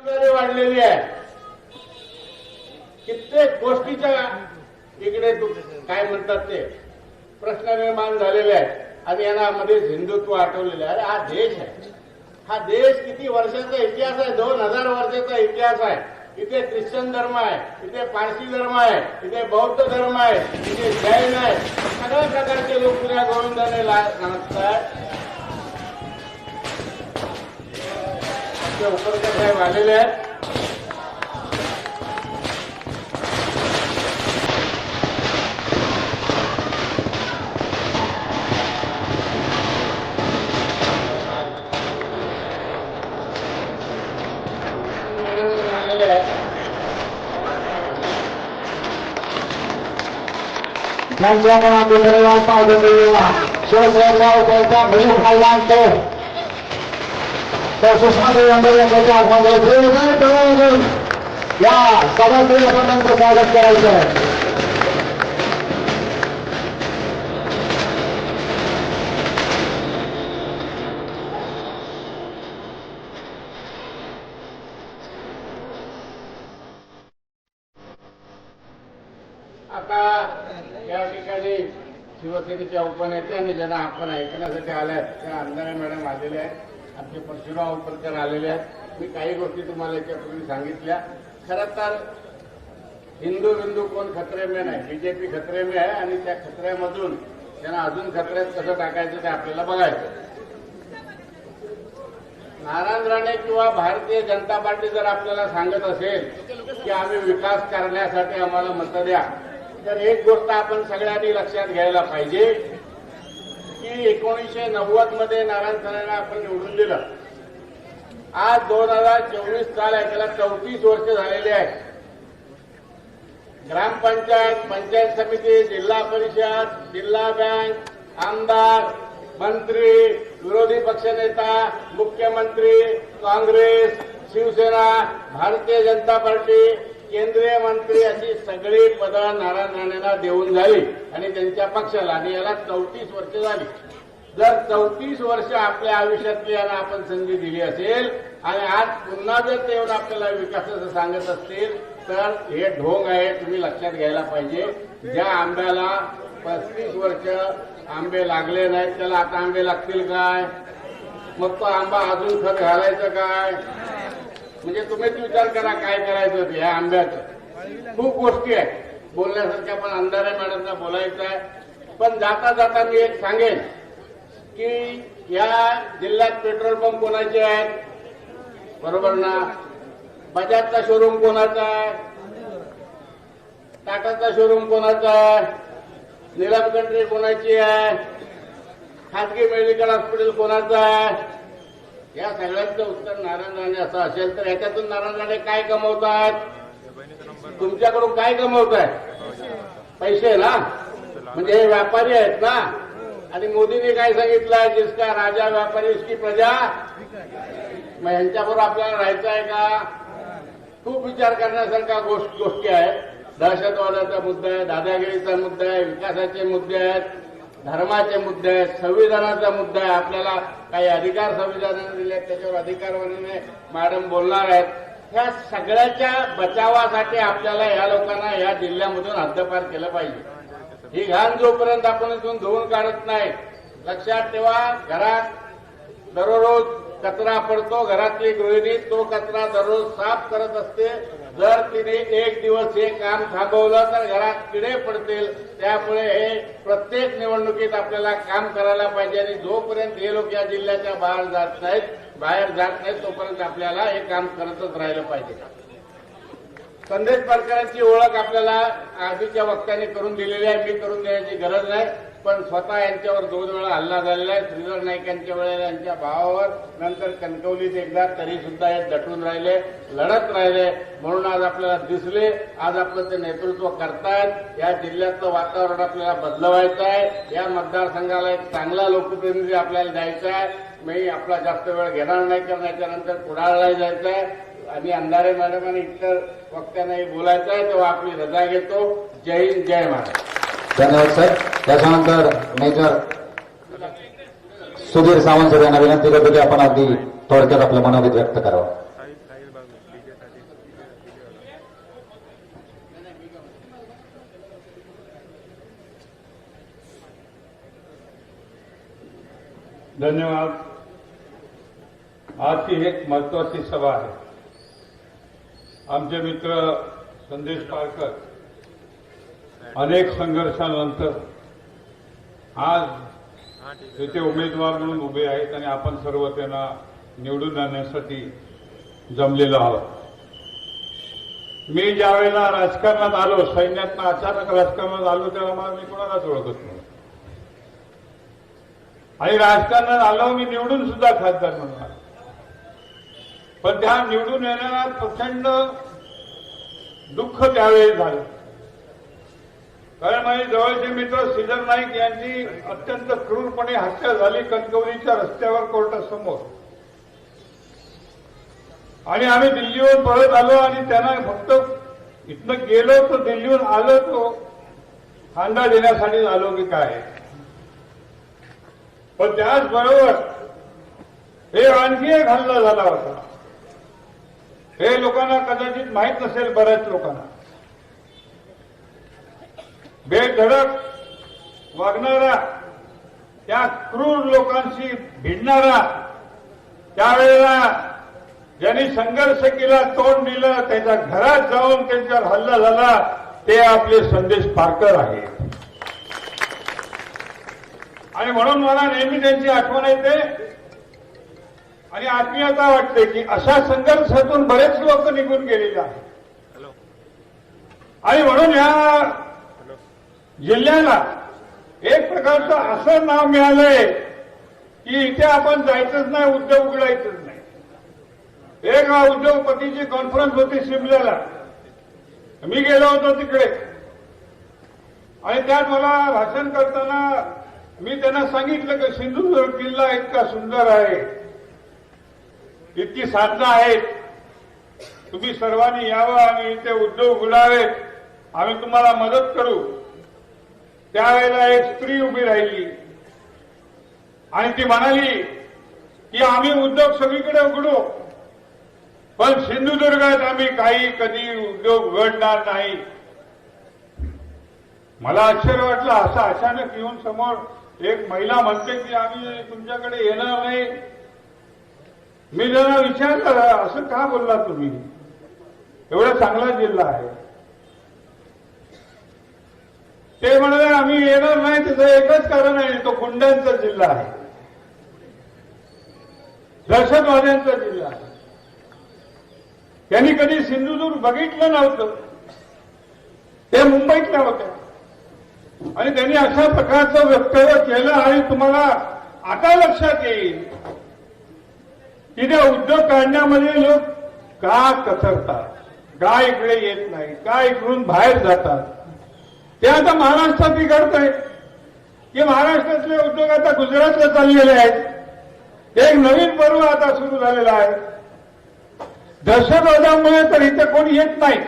बेरोजगारी वाढलेली आहे. कित्येक गोष्टीच्या इकडे काय म्हणतात ते प्रश्न निर्माण झालेले आहेत आणि यामध्ये हिंदुत्व आठवलेलं आहे. अरे हा देश आहे, हा देश किती वर्षाचा इतिहास आहे, 2000 वर्षाचा इतिहास आहे. इथे ख्रिश्चन धर्म आहे, इथे पारसी धर्म आहे, इथे बौद्ध धर्म आहे, इथे जैन आहे, सगळ्या प्रकारचे लोक पुऱ्या गोविंदाने नाचतात. उपरकर साहेब आलेले आहेत. या सभागृह आपण स्वागत करायचं आहे. आता या ठिकाणी शिवसेनेच्या उपनेत्यांनी ज्यांना आपण ऐकण्यासाठी आल्या आहेत त्या अंधारे मॅडम आलेले आहेत, आमचे परशुराम उपरकर आलेले आहेत. मी काही गोष्टी तुम्हाला याच्यापूर्वी सांगितल्या. खरं तर हिंदू बिंदू कोण खतरे में नाही, बीजेपी खतरे में आहे आणि त्या खतऱ्यामधून त्यांना अजून खतऱ्यात कसं टाकायचं ते आपल्याला बघायचं. नारायण राणे किंवा भारतीय जनता पार्टी जर आपल्याला सांगत असेल की आम्ही विकास करण्यासाठी आम्हाला मतं द्या, तर एक गोष्ट आपण सगळ्यांनी लक्षात घ्यायला पाहिजे की 1990 मध्ये नारायण राणेंना आपण निवडून दिलं. आज 2024 साल आहे, त्याला 34 वर्ष झालेली आहेत. ग्रामपंचायत, पंचायत समिती, जिल्हा परिषद, जिल्हा बँक, आमदार, मंत्री, विरोधी पक्षनेता, मुख्यमंत्री, काँग्रेस, शिवसेना, भारतीय जनता पार्टी, केंद्रीय मंत्री अशी सगळी पदं नारायण राणेंना देऊन झाली आणि त्यांच्या पक्षाला, आणि याला 34 वर्ष झाली. जर 34 वर्ष आपल्या आयुष्यातली यांना आपण संधी दिली असेल आणि आज पुन्हा जर ते येऊन आपल्याला विकासाचं सांगत असतील तर हे ढोंग आहे, तुम्ही लक्षात घ्यायला पाहिजे. ज्या आंब्याला 35 वर्ष आंबे लागले नाहीत त्याला आता आंबे लागतील काय? मग तो आंबा अजून खत घालायचं काय? म्हणजे तुम्हीच विचार करा काय करायचं ते. या आंब्याचं खूप गोष्टी आहेत बोलण्यासारख्या, पण अंधारे मॅडमला बोलायचं आहे. पण जाता जाता मी एक सांगेन की या जिल्ह्यात पेट्रोल पंप कोणाचे आहेत? बरोबर ना? बजाजचा शोरूम कोणाचा आहे? टाटाचा शोरूम कोणाचा आहे? नीलम कंट्री कोणाची आहे? खाजगी मेडिकल हॉस्पिटल कोणाचं आहे? या सगळ्यांचं उत्तर नारायण राणे असं असेल तर याच्यातून नारायण राणे काय कमवतात? तुमच्याकडून काय कमवतायत? पैसे ना? म्हणजे हे व्यापारी आहेत ना? आणि मोदींनी काय सांगितलं, जिसका राजा व्यापारी उसकी प्रजा. मग यांच्याबरोबर आपल्याला राहायचं आहे का? खूप विचार करण्यासारख्या गोष्टी आहेत. दहशतवादाचा मुद्दा आहे, दादागिरीचा मुद्दा आहे, विकासाचे मुद्दे आहेत, धर्माचे मुद्दे आहेत, संविधानाचा मुद्दा आहे. आपल्याला काही अधिकार संविधानाने दिले आहेत, त्याच्यावर अधिकारवाणीने मॅडम बोलणार आहेत. ह्या सगळ्याच्या बचावासाठी आपल्याला या लोकांना या जिल्ह्यामधून हद्दपार केलं पाहिजे. ही घाण जोपर्यंत आपण इथून धुवून काढत नाही, लक्षात ठेवा, घरात दररोज कचरा पडतो, घरातली गृहिणी तो कचरा दररोज साफ करत असते. जर तिने एक दिवस हे काम थांबवलं तर घरात किडे पडतील. त्यामुळे हे प्रत्येक निवडणुकीत आपल्याला काम करायला पाहिजे आणि जोपर्यंत हे लोक या जिल्ह्याच्या बाहेर जात नाहीत तोपर्यंत आपल्याला हे काम करतच राहिलं पाहिजे. संदेश पारकरांची ओळख आपल्याला आधीच्या वक्त्यांनी करून दिलेली आहे, मी करून देण्याची गरज नाही. पण स्वतः यांच्यावर 2 वेळा हल्ला झालेला आहे. श्रीधर नाईक यांच्या वेळेला यांच्या भावावर, नंतर कणकवलीत एकदा, तरी सुद्धा हे दटून राहिले, लढत राहिले. म्हणून आज आपल्याला दिसले, आज आपलं ते नेतृत्व करतायत. या जिल्ह्याचं वातावरण आपल्याला बदलवायचं आहे. या मतदारसंघाला एक चांगला लोकप्रतिनिधी आपल्याला द्यायचा आहे. मी आपला जास्त वेळ घेणार नाही, कारण याच्यानंतर कुडाळला जायचं आहे आणि अंधारे मॅडम आणि इतर वक्त्यांनाही बोलायचं आहे. तेव्हा आपली रजा घेतो. जय हिंद, जय महाराष्ट्र. धन्यवाद सर. त्याच्यानंतर मेजर सुधीर सावंत सर यांना विनंती करतो की आपण अगदी थोडक्यात आपलं मनोगत व्यक्त करावं. धन्यवाद. आजची एक महत्वाची सभा आहे. आमचे मित्र संदेश पारकर अनेक संघर्षानंतर आज येथे उमेदवार म्हणून उभे आहेत आणि आपण सर्व त्यांना निवडून आणण्यासाठी जमलेलो आहोत. मी ज्या वेळेला राजकारणात आलो, सैन्यातनं अचानक राजकारणात आलो, तेव्हा मी कोणालाच ओळखत नव्हतो आणि राजकारणात आलो मी निवडून सुद्धा खासदार म्हणून आलो. पण त्या निवडून येण्याला प्रचंड दुःख त्यावेळी झालं. कारण माझे जवळचे मित्र श्रीधर नाईक यांची अत्यंत क्रूरपणे हत्या झाली कणकवलीच्या रस्त्यावर कोर्टासमोर. आणि आम्ही दिल्लीहून परत आलो आणि त्यांना फक्त इथनं गेलो तर दिल्लीहून आलो तो खांदा देण्यासाठी आलो की काय. पण त्याचबरोबर हे आणखी एक हल्ला झाला होता. हे लोकांना कदाचित माहीत नसेल, बऱ्याच लोकांना. बेधडक वागणारा, त्या क्रूर लोकांशी भिडणारा, त्यावेळेला ज्यांनी संघर्ष केला, तोंड दिलं, त्याच्या घरात जाऊन त्यांच्यावर हल्ला झाला, ते आपले संदेश पारकर आहेत. आणि म्हणून मला नेहमी त्यांची आठवण येते आणि आत्मीयता वाटते की अशा संघर्षातून बरेच लोक निघून गेलेले आहेत. आणि म्हणून या जिल्ह्याला एक प्रकारचं असं नाव मिळालंय की इथे आपण जायचंच नाही, उद्योग उघडायचंच नाही. एक उद्योगपतीची कॉन्फरन्स होती शिमल्याला, मी गेलो होतो तिकडे आणि त्यात मला भाषण करताना मी त्यांना सांगितलं की सिंधुदुर्ग किल्ला इतका सुंदर आहे, इतकी साधनं आहेत, तुम्ही सर्वांनी यावं आणि इथे उद्योग उघडावेत, आम्ही तुम्हाला मदत करू. त्यावेळेला एक स्त्री उभी राहिली आणि ती म्हणाली की आम्ही उद्योग सगळीकडे उघडू, पण सिंधुदुर्गात आम्ही काही कधी उद्योग उघडणार नाही. मला आश्चर्य वाटलं, असं अचानक येऊन समोर एक महिला म्हणते की आम्ही तुमच्याकडे येणार नाही. मी त्यांना विचारलं, असं का बोलला तुम्ही, एवढा चांगला जिल्हा आहे. ते म्हणाले आम्ही येणार नाही, त्याचं एकच कारण आहे, तो गुंडांचा जिल्हा आहे, दहशतवाद्यांचा जिल्हा आहे. त्यांनी कधी सिंधुदुर्ग बघितलं नव्हतं, ते मुंबईतल्या होत्या आणि त्यांनी अशा प्रकारचं वक्तव्य केलं. आणि तुम्हाला आता लक्षात येईल की त्या उद्योग काढण्यामध्ये लोक का कचरतात, का इकडे येत नाही, का इकडून बाहेर जातात. ते आता महाराष्ट्रात बिघडतंय की महाराष्ट्रातले उद्योग आता गुजरातला चाललेले आहेत. एक नवीन पर्व आता सुरू झालेला आहे. दहशतवादामुळे तर इथे कोणी येत नाही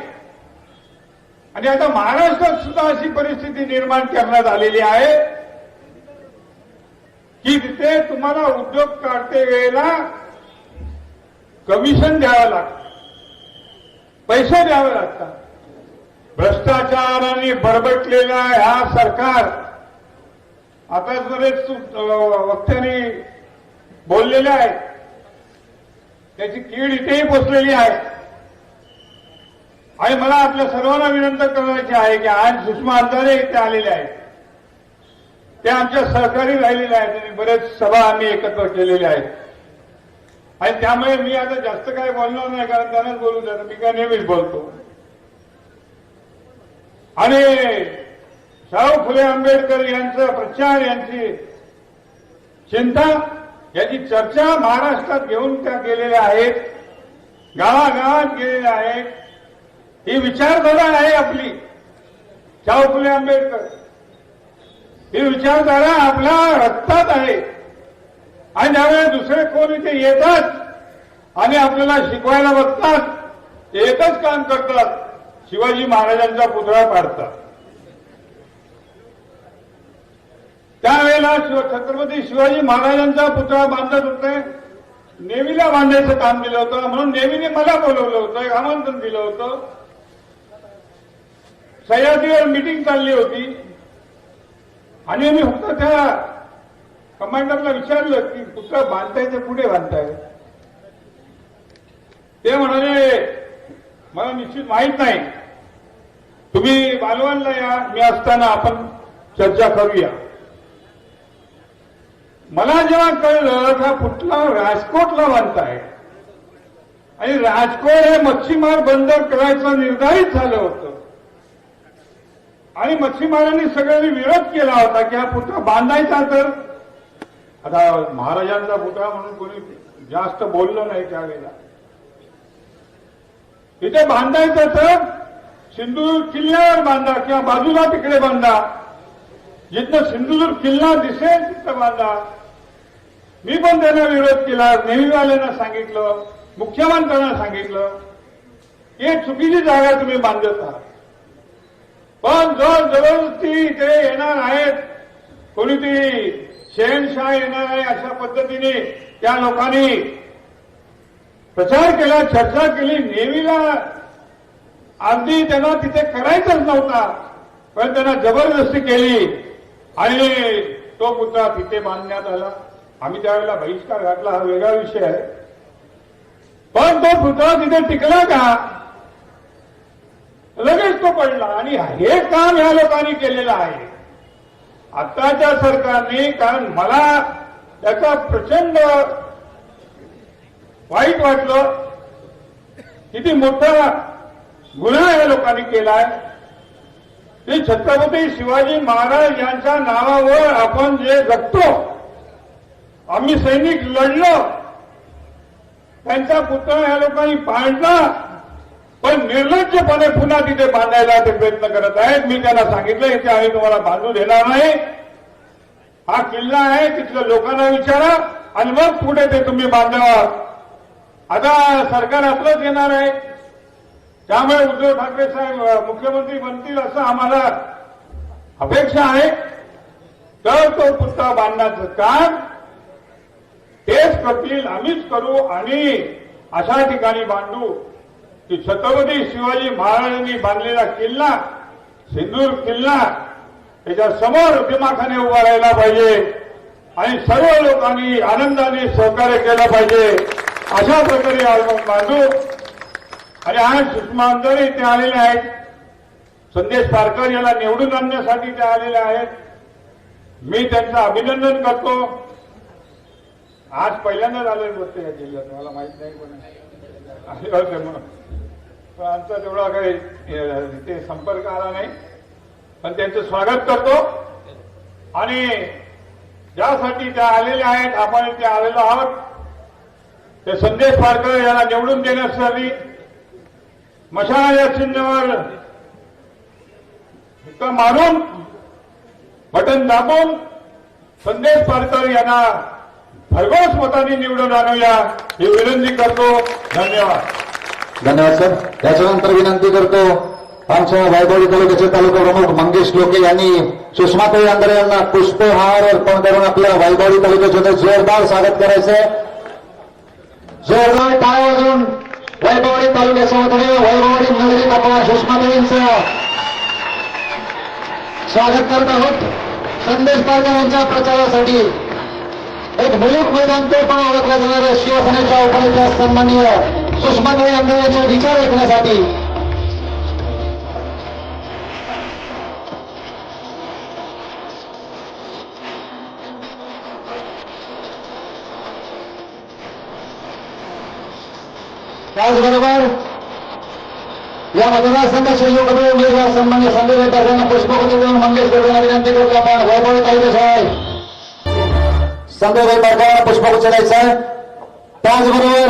आणि आता महाराष्ट्रात सुद्धा अशी परिस्थिती निर्माण करण्यात आलेली आहे की तिथे तुम्हाला उद्योग काढते वेळेला कमिशन द्यावं लागतं, पैसे द्यावे लागतात. भ्रष्टाचाराने बरबटलेला ह्या सरकार, आताच बरेच वक्त्यांनी बोललेले आहेत, त्याची कीड इथेही पोचलेली आहे. आणि मला आपल्या सर्वांना विनंती करायची आहे की आज सुषमा अंधारे इथे आलेले आहेत, ते आमच्या सहकारी राहिलेले आहेत आणि बरेच सभा आम्ही एकत्र केलेल्या आहेत. आणि त्यामुळे मी आता जास्त काय बोलणार नाही, कारण त्यांनाच बोलू द्या, मी काय नेहमीच बोलतो. आणि शाहू फुले आंबेडकर यांचा प्रचार, यांची चिंता, याची चर्चा महाराष्ट्रात घेऊन त्या गेलेल्या आहेत, गावागावात गेलेल्या आहेत. ही विचारधारा आहे आपली, शाहू फुले आंबेडकर. ही विचारधारा आपल्या रक्तात आहे. आणि ज्यावेळेस दुसरे कोण इथे येतात आणि आपल्याला शिकवायला बघतात, ते एकच काम करतात, शिवाजी महाराजांचा पुतळा पाडतात. त्यावेळेला छत्रपती शिवाजी महाराजांचा पुतळा बांधत होते, नेव्हीला बांधायचं काम दिलं होतं, म्हणून नेव्हीने मला बोलवलं होतं, एक आमंत्रण दिलं होतं. सह्याद्रीवर मीटिंग चालली होती आणि मी फक्त त्या कमांडरला विचारलं की कुठं बांधताय ते पुढे बांधताय. ते म्हणाले मला निश्चित माहित नाही, तुम्ही बालवणला या, मी असताना आपण चर्चा करूया. मला जेव्हा कळलं का पुतळा राजकोटला बांधताय आणि राजकोट हे मच्छीमार बंदर करायचं निर्धारित झालं होतं आणि मच्छीमारांनी सगळ्यांनी विरोध केला होता की हा पुतळा बांधायचा. तर आता महाराजांचा पुतळा म्हणून कोणी जास्त बोललं नाही त्यावेळेला. इथे बांधायचं तर सिंधुदुर्ग किल्ल्यावर बांधा किंवा बाजूला तिकडे बांधा, जिथं सिंधुदुर्ग किल्ला दिसेल तिथं बांधा. मी पण त्यांना विरोध केला, नेव्हीवाल्यांना सांगितलं, मुख्यमंत्र्यांना सांगितलं की चुकीची जागा तुम्ही बांधत आहात. पण जर जबरदस्ती ते येणार आहेत, कोणीतरी शहनशाह येणार आहे अशा पद्धतीने त्या लोकांनी प्रचार केला, चर्चा केली. नेव्हीला अगदी त्यांना तिथे करायचंच नव्हता, पण त्यांना जबरदस्ती केली आणि तो पुतळा तिथे बांधण्यात आला. आम्ही त्यावेळेला बहिष्कार घातला, हा वेगळा विषय आहे. पण तो पुतळा तिथे टिकला का? लगेच तो पडला. आणि हे काम ह्या लोकांनी केलेलं आहे आताच्या सरकारने. कारण मला त्याचा प्रचंड वाईट वाटलं, किती मोठा गुन्हा या लोकांनी केलाय. ते छत्रपती शिवाजी महाराज यांच्या नावावर आपण जे जगतो, आम्ही सैनिक लढलो, त्यांचा पुतळा या लोकांनी पाडला, पण निर्लज्जपणे पुन्हा तिथे बांधायला ते प्रयत्न करत आहेत. मी त्यांना सांगितलं की आम्ही तुम्हाला बांधू देणार नाही. हा किल्ला आहे, तिथल्या लोकांना विचारा आणि मग पुढे ते तुम्ही बांधावा. आता सरकार आपलंच येणार आहे, त्यामुळे उद्धव ठाकरे साहेब मुख्यमंत्री बनतील असं आम्हाला अपेक्षा आहे. तर तो पुतळा बांधण्याचं काम तेच करतील, आम्हीच करू आणि अशा ठिकाणी बांधू की छत्रपती शिवाजी महाराजांनी बांधलेला किल्ला, सिंधुदुर्ग किल्ला, त्याच्या समोर दिमाखाने उभा राहिला पाहिजे आणि सर्व लोकांनी आनंदाने सहकार्य केलं पाहिजे. अशा प्रकारे आपण बांधू. आणि आज सुषमा अंधारे इथे आलेले आहेत, संदेश पारकर याला निवडून आणण्यासाठी ते आलेले आहेत. मी त्यांचं अभिनंदन करतो. आज पहिल्यांदाच आले होते या जिल्ह्यात, मला माहित नाही पण आले होते म्हणून, पण आमचा तेवढा काही ते संपर्क आला नाही. पण त्यांचं स्वागत करतो आणि ज्यासाठी त्या आलेल्या आहेत, आपण इथे आलेलो आहोत, ते संदेश पारकर याला निवडून देण्यासाठी मशालाच्या चिन्हावर मारून बटन दाबून संदेश पारकर यांना भरघोस मतांनी निवडून आणूया ही विनंती करतो. धन्यवाद. धन्यवाद सर. त्याच्यानंतर विनंती करतो आमच्या वायगोळी तालुक्याचे तालुका प्रमुख मंगेश लोके यांनी सुषमाताई अंधारे यांना पुष्पहार अर्पण करून आपल्या वायगोळी तालुक्याचे जोरदार स्वागत करायचं. जोरदार टाळ्या वाजवून वैभववाडी तालुक्याच्या वतीने वैभववाडी नगरी बाबा सुषमाताईंचं स्वागत करत आहोत. संदेश पारकर यांच्या प्रचारासाठी एक मुलूक मैदान ते पण ओळखलं जाणारं शिवसेनेच्या उपाध्यक्ष सन्माननीय सुषमाताई अंधारे यांचे विचार ऐकण्यासाठी त्याचबरोबर या मतदारसंघाचे योग्य उमेदवार सन्मान्य संजय यांना पुष्पगुच्छ देऊन मंगेश यांना विनंती करतो आपण वैभव तालुक्यात आहे संजय पारकर पुष्पगुच्छ द्यायचा. त्याचबरोबर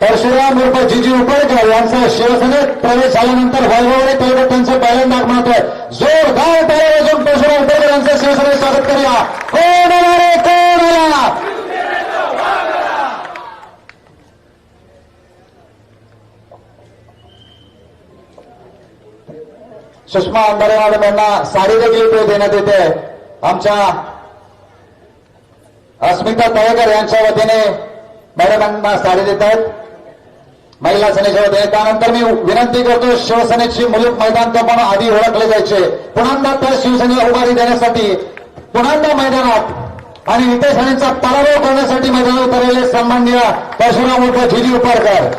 परशुराम उर्फ जीजी उपळकर यांचा शिवसेनेत प्रवेश झाल्यानंतर वैभववाडी तालुक्यात त्यांचं पहिल्यांदा आगमन होतं. जोरदार टाळ्या वाजवून परशुराम उपळकर यांचं शिवसेनेत स्वागत करूया. कोण आला रे कोण आला? सुषमा अंधारे मॅडम यांना साडी देखील भेट देण्यात येते. आमच्या अस्मिता तळेकर यांच्या वतीने मॅडमांना साडी देतात महिला सेनेच्या वतीने. त्यानंतर मी विनंती करतो शिवसेनेची मुलूक मैदान तो पण आधी ओळखले जायचे, पुन्हा त्या शिवसेनेला उभारी देण्यासाठी पुन्हा मैदानात आणि नितेश राणेंचा पराभव करण्यासाठी मैदानात उतरलेले सन्माननीय परशुराम उर्फ झिरी उपारकर.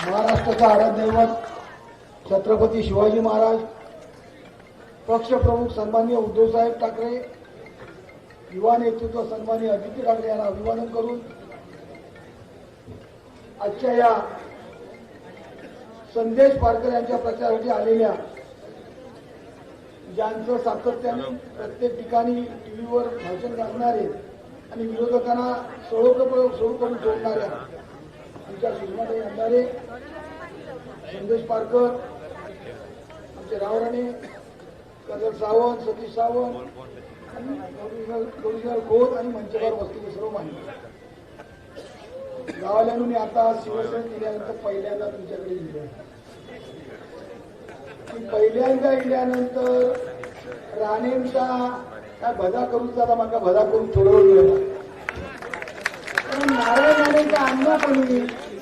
महाराष्ट्राचा आराध्यदैवत छत्रपती शिवाजी महाराज, पक्षप्रमुख सन्माननीय उद्धवसाहेब ठाकरे, युवा नेतृत्व सन्माननीय आदित्य ठाकरे यांना अभिवादन करून आजच्या या संदेश पारकर यांच्या प्रचारासाठी आलेल्या, ज्यांचं सातत्याने प्रत्येक ठिकाणी टीव्हीवर भाषण करणारे आणि विरोधकांना सोडू करून सोडणाऱ्या आमच्या सुषमाताई अंधारे, संदेश पारकर, आमचे राव राणे, कर्नल सावंत, सतीश सावंत आणि ओरिजिनल खोत आणि मंचवर बसलेले सर्व मान्य गावाल्यानं मी आता शिवसेनेत गेल्यानंतर पहिल्यांदा तुमच्याकडे गेलो. पहिल्यांदा गेल्यानंतर राणेंचा काय भजा करून जाता माका भजा करून थोडं गेला. पण नारायण राणेंचा अण्णापणी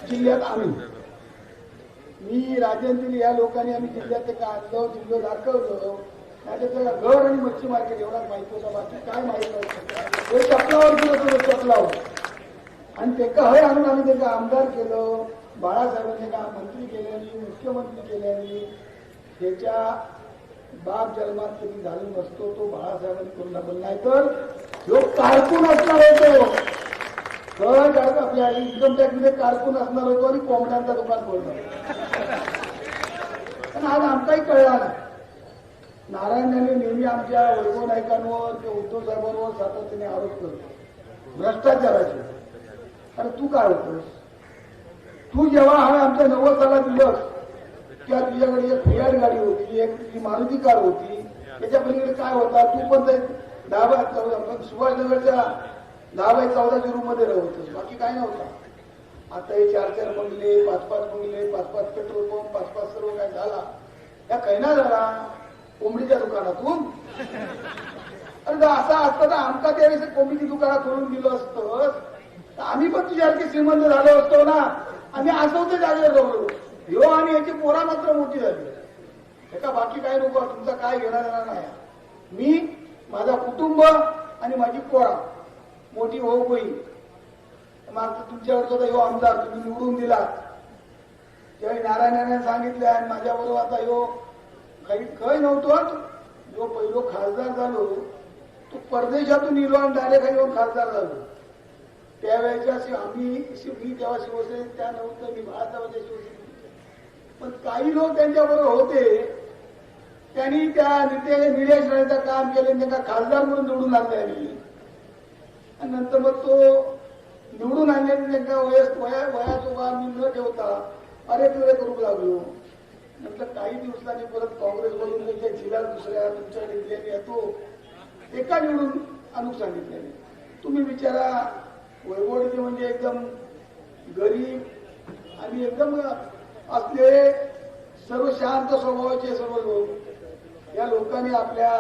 जिल्ह्यात आम्ही, मी राजनतील या लोकांनी आम्ही जिल्ह्यात ते आणलं, जिल्हा दाखवलं. त्याच्यात घर आणि मच्छी मार्केट एवढाच माहिती होता, बाकी काय माहित नव्हतं. ते चपलावर गेलं होतं, चपलावर. आणि ते हय आणून आम्ही त्याचं आमदार केलं, बाळासाहेबांनी का मंत्री केल्याने, मुख्यमंत्री केल्याने. त्याच्या बाप जन्मात कधी झालं नसतो, तो बाळासाहेबांनी करून दाखवलं. नाहीतर लोक कारकून असणार होतो, आपल्या इन्कम टॅक्समध्ये कारकून असणार होतो आणि कोंबड्यांचा दुकान खोलणार. पण आज आमचाही कळला नाही. नारायण यांनी नेहमी आमच्या वैभव नायकांवर किंवा उद्धव साहेबांवर सातत्याने आरोप करतो भ्रष्टाचाराचे. अरे तू काय होतोस? तू जेव्हा हा आमच्या 90 सालात दिवस किंवा तुझ्याकडे एक फियाट गाडी होती, एक तुझी मारुती कार होती, त्याच्या पलीकडे काय होता? तू पण ते 10/14 सुभाषनगरच्या 10/14 रूम मध्ये राहतोस, बाकी काय नव्हता. आता हे 4-4 बंगले, 5-5 बंगले, 5-5 पेट्रोल पंप, 5-5 सर्व काय झाला. या कैना झाला कोंबडीच्या दुकानातून. अरे असा असतं तर आमका त्यावेळेस कोंबडीची दुकानात खोलून दिलं असतं, तर आम्ही पण तुझ्यासारखे श्रीमंत झालो असतो ना. आम्ही असं ते जागेवर राहलो. ह्यो आणि याची पोरा मात्र मोठी झाली. एका बाकी काय नको, तुमचा काय घेणार येणार नाही. मी, माझा कुटुंब आणि माझी पोरा मोठी होऊ होईल. मागचं तुमच्यावर ह्यो आमदार तुम्ही निवडून दिला, त्यावेळी नारायणाने सांगितलं आणि माझ्याबरोबर आता ह्यो काही खय नव्हतो. जो पहिलो खासदार झालो तो परदेशातून इलो आणि डायरेक्ट येऊन खासदार झालो. त्यावेळेच्या मी तेव्हा शिवसेनेत त्या नव्हतं, मी बाळासाहेबांच्या शिवसेनेत. पण काही लोक त्यांच्याबरोबर होते, त्यांनी त्या निलेश राणेचं काम केलं, त्यांना खासदार म्हणून निवडून आणलं. आणि नंतर मग तो निवडून आणल्याने त्यांना वयासोबत मी न ठेवता अरे तुरे करू लागलो. नंतर काही दिवसांनी परत काँग्रेसमधून त्यांच्या जिल्हा दुसऱ्या तुमच्या जिल्ह्याने येतो एका निवडून आणून सांगितल्याने. तुम्ही विचारा, वैभवडीचे म्हणजे एकदम गरीब आणि एकदम असलेले सर्व शांत स्वभावाचे सर्व लोक, या लोकांनी आपल्या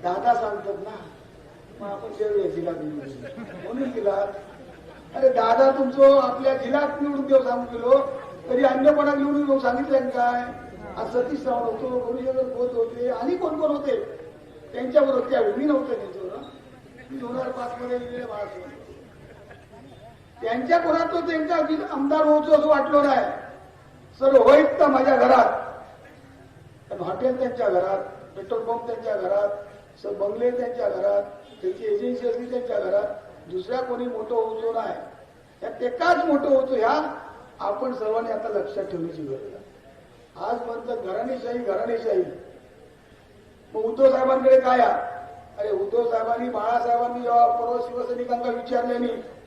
दादा सांगतात ना, मग आपण त्यावेळी जिल्हा म्हणून दिला. अरे दादा तुमचं आपल्या जिल्ह्यात निवडून देऊ सांगून गेलो, तरी अन्य कोणा निवडून देऊ सांगितलं काय? आज सतीश सावंत होतो, गुरुजन खोत होते आणि कोण कोण होते त्यांच्याबरोबर. त्यावेळी मी नव्हतं त्यांच्यावर, मी 2005 मध्ये गेलेले बाळासाहेब. त्यांच्या कोणात तो त्यांचा आमदार होतो असं वाटलं नाही. सर्व होईत तर माझ्या घरात, हॉटेल त्यांच्या घरात, पेट्रोल पंप त्यांच्या घरात, बंगले त्यांच्या घरात, त्यांची एजन्सी असली त्यांच्या घरात. दुसऱ्या कोणी मोठं होतो नाही, त्यात एकाच मोठं होतो. ह्या आपण सर्वांनी आता लक्षात ठेवण्याची गरज आहे. आज म्हणतात घराणेशाही घराणेशाही, मग उद्धव साहेबांकडे काय? अरे उद्धव साहेबांनी, बाळासाहेबांनी जेव्हा परवा शिवसैनिकांना विचारल्याने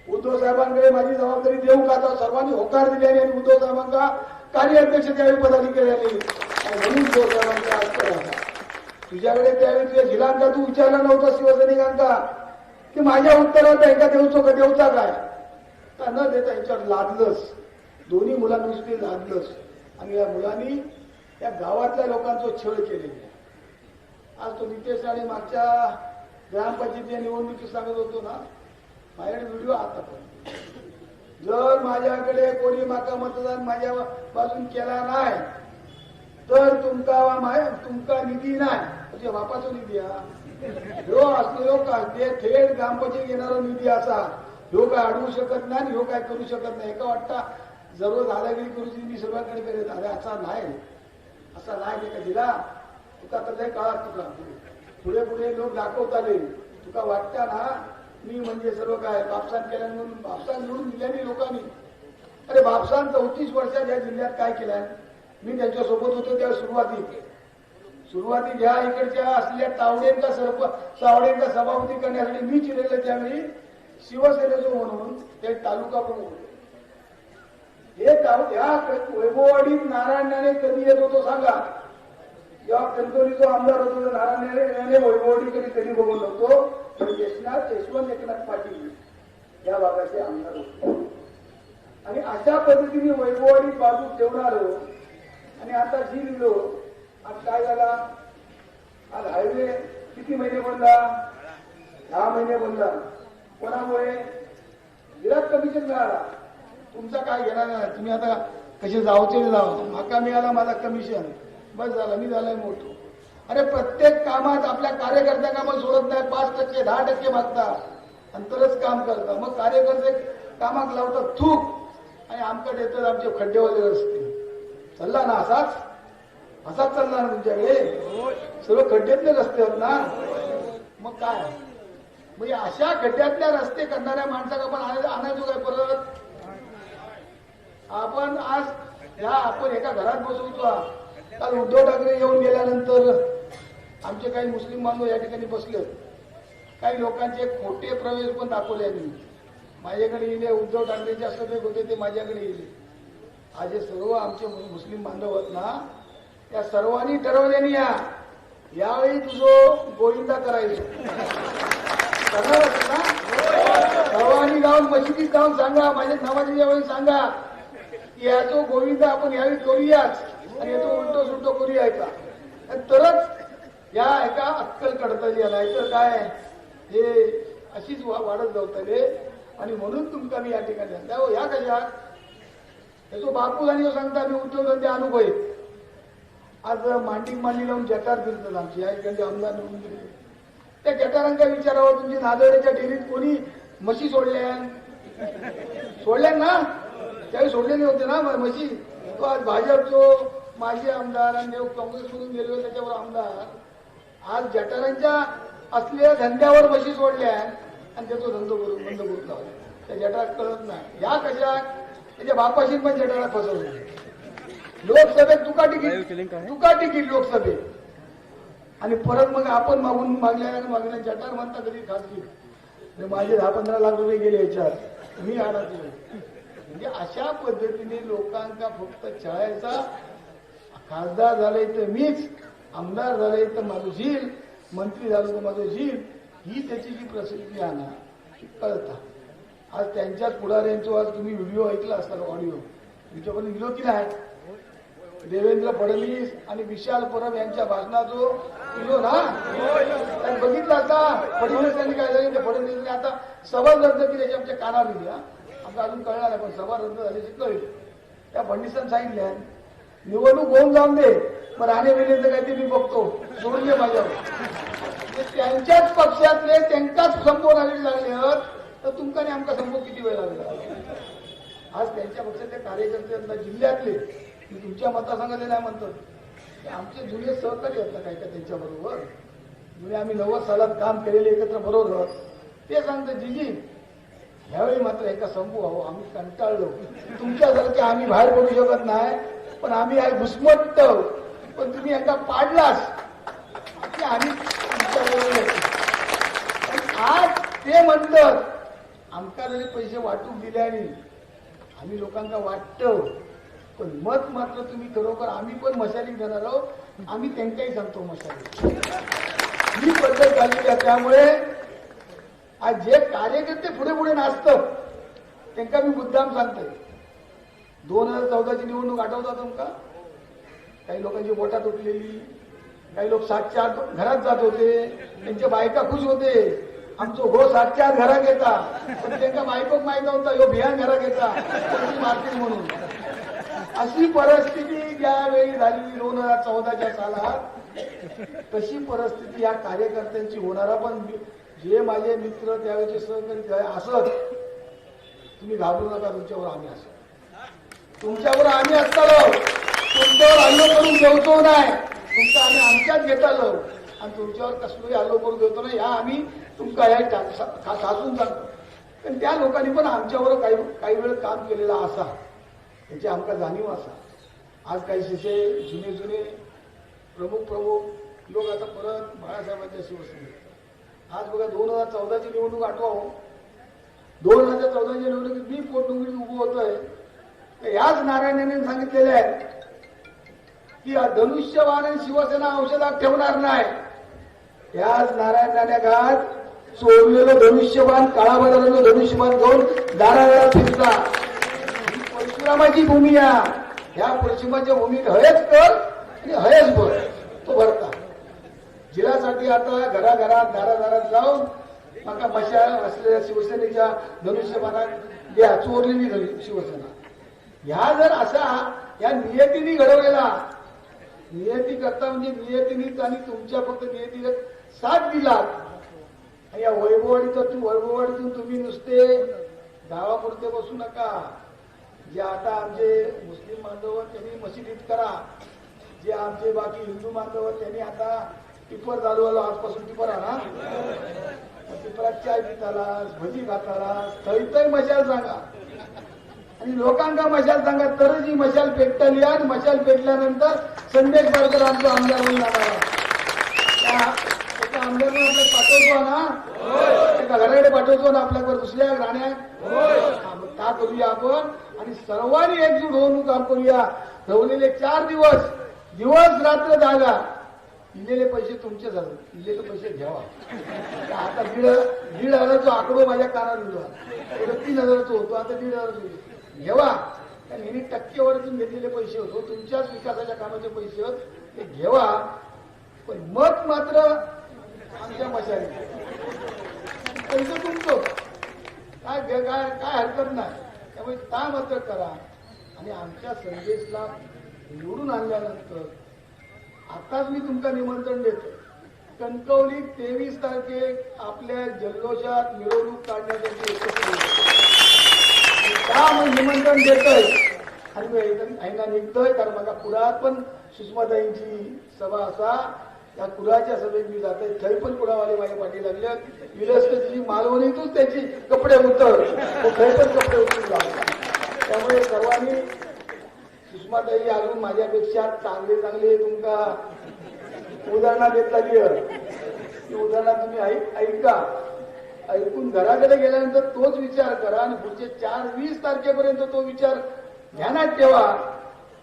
उद्धव साहेबांकडे माझी जबाबदारी देऊ का, तर सर्वांनी होकार दिल्याने आणि उद्धव साहेबांना कार्याध्यक्ष त्यावेळी पदाधिकाऱ्यांनी. म्हणून उद्धव साहेबांचा आज तुझ्याकडे त्यावेळी तुझ्या जिल्ह्यांका तू विचारला नव्हता शिवसैनिकांका की माझ्या उत्तरात बँका देऊचो का देऊचा काय, का न देता यांच्यावर लादलंस. दोन्ही मुलांनुसार लादलंस आणि या मुलांनी या गावातल्या लोकांचा छळ केलेला. आज तो नितेश राणे मागच्या ग्रामपंचायतीच्या निवडणुकीत सांगत होतो ना, माझ्याकडे व्हिडिओ आता पण, जर माझ्याकडे कोणी माका मतदान माझ्या पासून केला नाही तर तुमका निधी नाही, तुझ्या बापाचा निधी ह्यो असलो का ते थेट ग्रामपंचायत येणारा निधी असा ह्यो काय अडवू शकत नाही आणि ह्यो काय करू शकत नाही. एका वाटता जरूर दादागिरी करूची मी सगळ्याकडे करेल. अरे असा नाही का दिला तुका तर काळात तुका पुढे पुढे लोक दाखवताले तुका वाटतं ना मी म्हणजे सर्व काय बापसान केल्या म्हणून बापसान निवडून दिल्याने लोकांनी. अरे बापसान 34 वर्षात या जिल्ह्यात काय केलंय मी त्यांच्यासोबत होतो त्या सुरुवाती घ्या इकडच्या असलेल्या तावडेंचा सभापती करण्यासाठी मी चिरलेलं त्यावेळी शिवसेनेचं म्हणून ते तालुका प्रमुख हे या वैभववाडीत नारायण राणे कधी येत होतो सांगा. जेव्हा कणकवलीचा आमदार होतो नारायण राणे वैभववाडी कधी बघून नव्हतो पण यशवंत एकनाथ पाटील या भागाचे आमदार होते. आणि अशा पद्धतीने वैभववाडीत बाजू ठेवणार आणि आता जी दिलो आज काय झाला. आज हायवे किती महिने बनला 10 महिने बनला. कोणामुळे विराट कमिशन मिळाला. तुमचा काय घेणार नाही. तुम्ही आता कसे जावचे जावं माका मिळाला माझा कमिशन बस झाला मी झालाय मोठो. अरे प्रत्येक कामात आपल्या कार्यकर्त्या कामात सोडत नाही 5% 10% मागतात आणि तरच काम करतात. मग कार्यकर्ते कामात लावतात थूक आणि आमकडे येतात आमचे खड्डेवाले रस्ते. चालला ना असाच चालला ना तुमच्याकडे सर्व खड्ड्यातले रस्ते आहेत ना. मग काय म्हणजे अशा खड्ड्यातल्या रस्ते करणाऱ्या माणसाला आपण आणायचो काय परत. आपण आज आपण एका घरात बसवतो. काल उद्धव ठाकरे येऊन गेल्यानंतर आमचे काही मुस्लिम बांधव या ठिकाणी बसले. काही लोकांचे खोटे प्रवेश पण दाखवले यांनी. माझ्याकडे येले उद्धव ठाकरेच्या सभेत होते ते माझ्याकडे येले. आज हे सर्व आमचे मुस्लिम बांधव आहेत ना त्या सर्वांनी ठरवल्याने यावेळी तुझं गोविंदा करायचं करणार ना. सर्वांनी जाऊन मशिदीत जाऊन सांगा माझ्या नमाजीच्या वेळी सांगा की याचो गोविंदा आपण यावेळी करूयाच आणि याचो उलटो सुलटो करूया का तरच या एका अक्कल कडतली नाही तर काय हे अशीच वाढत जाऊतले. आणि म्हणून तुमका मी या ठिकाणी या कशात त्याचो बापू आणि सांगता मी उद्योगधंदे अनुभव आज मांडी लावून जटार फिरतात आमची या ठिकाणी आमदार निवडून गेले. त्या जटारांचा विचारावं तुमची नांदेडच्या डेअरीत कोणी म्हशी सोडल्या ना त्यावेळी सोडलेले होते ना म्हशी. तो आज भाजपचो माजी आमदार आणि काँग्रेसमधून गेले त्याच्यावर आमदार आज जटारांच्या असलेल्या धंद्यावर म्हशी सोडल्या आणि त्याचा धंदो बंद करून लावला. त्या जटारात कळत नाही या कशात त्याच्या बापाशी पण जटारात फसवले. लोकसभेत तुका तिकीट लोकसभेत आणि परत मग आपण मागल्या जटार म्हणता कधी खासगी माझे 10-15 लाख रुपये गेले याच्यात मी अडकलो. म्हणजे अशा पद्धतीने लोकांचा फक्त छळायचा. खासदार झाले तर मीच आमदार झाले तर माझं झील मंत्री झालो तर माझं झील ही त्याची जी प्रसिद्धी आहे ना कळता. आज त्यांच्याच पुढाऱ्यांचा आज तुम्ही व्हिडिओ ऐकला असताना ऑडिओ तुमच्यापर्यंत गेलो की नाही. देवेंद्र फडणवीस आणि विशाल परब यांच्या भाषणाचो गेलो ना त्यांनी बघितलं आता फडणवीस यांनी काय झालं ते फडणवीसने आता सभा रद्द केल्याची आमच्या कानावर दिली. आमचं अजून कळणार नाही पण सभा रद्द झाल्याची कळली. त्या फडणवीसांनी सांगितल्या निवडणूक होऊन जाऊन दे मग राणे वेलेंचं काय ते मी बघतो सोडून दे माझ्यावर. त्यांच्याच पक्षातले त्यांच्याच संभव लागले तर तुमका नाही आमका संभव किती वेळ लागला. आज त्यांच्या पक्षातले कार्यकर्ते जिल्ह्यातले मी तुमच्या मतदारसंघातले नाही म्हणतो आमचे जुने सहकारी आहेत काय का त्यांच्याबरोबर जुने आम्ही 90 सालात काम केलेले एकत्र बरोबर ते सांगतं जीजी ह्यावेळी मात्र एका संपू हवं आम्ही कंटाळलो. तुमच्यासारखे आम्ही बाहेर पडू शकत नाही पण आम्ही आहे घुसमटत पण तुम्ही एका पाडलास की आम्ही आज ते म्हणतात आमका जरी पैसे वाटून दिल्याने आम्ही लोकांना वाटतं पण मत मात्र तुम्ही खरोखर आम्ही पण मशाली देणार आहोत. आम्ही त्यांच्याही सांगतो मशाली ही पद्धत झाली आहे. त्यामुळे आज जे कार्यकर्ते पुढे पुढे नाचतात त्यांना मी मुद्दाम सांगतोय 2014ची निवडणूक आठवतात तुमका. काही लोकांची बोटा तुटलेली काही लोक 7च्या आत घरात जात होते त्यांच्या बायका खुश होते आमचं हो 7च्या आत घरात येता पण त्यांना बायकोक माहित नव्हता ह्यो भियान घरात येता मारतील म्हणून. अशी परिस्थिती ज्यावेळी झाली 2014च्या सालात तशी परिस्थिती या कार्यकर्त्यांची होणारा. पण जे माझे मित्र त्यावेळेचे सहकारी असत, तुम्ही घाबरू नका, तुमच्यावर आम्ही असतो, तुमच्यावर आम्ही असतालो, तुमच्यावर हल्लो करून जेवतो नाही, तुमचा आम्ही आमच्यात घेत आलो आणि तुमच्यावर कसलोही हल्लो करून देतो नाही, ह्या आम्ही तुमका या सासून सांगतो. पण त्या लोकांनी पण आमच्यावर काही वेळ काम केलेला असा, याची आमका जाणीव असा. आज काही शिशे जुने प्रमुख लोक आता परत बाळासाहेबांच्या शिवसेनेत. आज बघा 2014ची निवडणूक आठवा, 2014च्या निवडणुकीत मी पोटनिवडणुकीत उभं होतोय, तर याच नारायणाने सांगितलेले आहे की धनुष्यबाण आणि शिवसेना औषधात ठेवणार नाही. याच नारायण राणेघाट चोरलेलं धनुष्यबाण, काळाबाजाराचं धनुष्यबाण घेऊन दारादारात फिरता. ही परशुरामाची भूमी आहे. ह्या परशुरामाच्या भूमीत हयच कर आणि हयच भर, तो भरता. जिल्ह्यासाठी आता घराघरात दारादारात जाऊन माका मशाल असलेल्या शिवसेनेच्या धनुष्यबाणात द्या, चोरलेली शिवसेना. ह्या जर असा या नियतीने घडवलेला, नियती करता म्हणजे नियतीनेच आणि तुमच्या फक्त नियतीने साथ दिला. आणि या वैभववाडीतून तुम्ही नुसते गावापुरते बसू नका. जे आता आमचे मुस्लिम बांधव त्यांनी मशिदीत करा, जे आमचे बाकी हिंदू बांधव त्यांनी आता टिपर चालू आलो, आजपासून टिपर आणा, टिपरात चाय पिताला, भजी खाताला, थैतय मशाल सांगा आणि लोकांना मशाल सांगा, तरच ही मशाल पेटली. आणि मशाल पेटल्यानंतर संदेश बारकर आमचा आमदार होऊन जाणार. एका आमदार आपल्याला पाठवतो ना, एका घराकडे पाठवतो ना आपल्याकडे दुसऱ्या राहण्यात, का करूया आपण आणि सर्वांनी एकजूट होऊन काम करूया. ठेवलेले 4 दिवस रात्र जागा, दिलेले पैसे तुमचे झाले, दिलेले पैसे घ्यावा. आता 1,500 आकडो माझ्या कानात दिला, 3,000 होतो, आता 1,500 घेवा. कारण टक्केवारीतून घेतलेले पैसे होतो, तुमच्याच विकासाच्या कामाचे पैसे होत, ते घेवा. पण मत मात्र आमच्या मशाली, पैसे तुमचं, काय हरकत नाही. त्यामुळे काय मात्र करा. आणि आमच्या संदेशला निवडून आणल्यानंतर आताच मी तुमका निमंत्रण देतो, कणकवलीत 23 तारखे आपल्या जल्लोषात मिरवणूक काढण्यासाठी निमंत्रण देतोय. आणि मी ऐना निघतोय, कारण माझ्या कुडात पण सुषमाताईंची सभा असा, त्या कुडाच्या सभेत मी जातोय. थंय पण कुडावाले माझ्या पाठी लागले, विलसची मालवणीतूच त्याची कपडे उतर, थंय पण कपडे उतरून लागले. त्यामुळे सर्वांनी सुषमाताई अजून माझ्यापेक्षा चांगले तुमका उदाहरणा देता ती उदाहरणं तुम्ही ऐका. ऐकून घराकडे गेल्यानंतर तोच विचार करा आणि पुढचे 4-20 तारखेपर्यंत तो विचार ध्यानात ठेवा.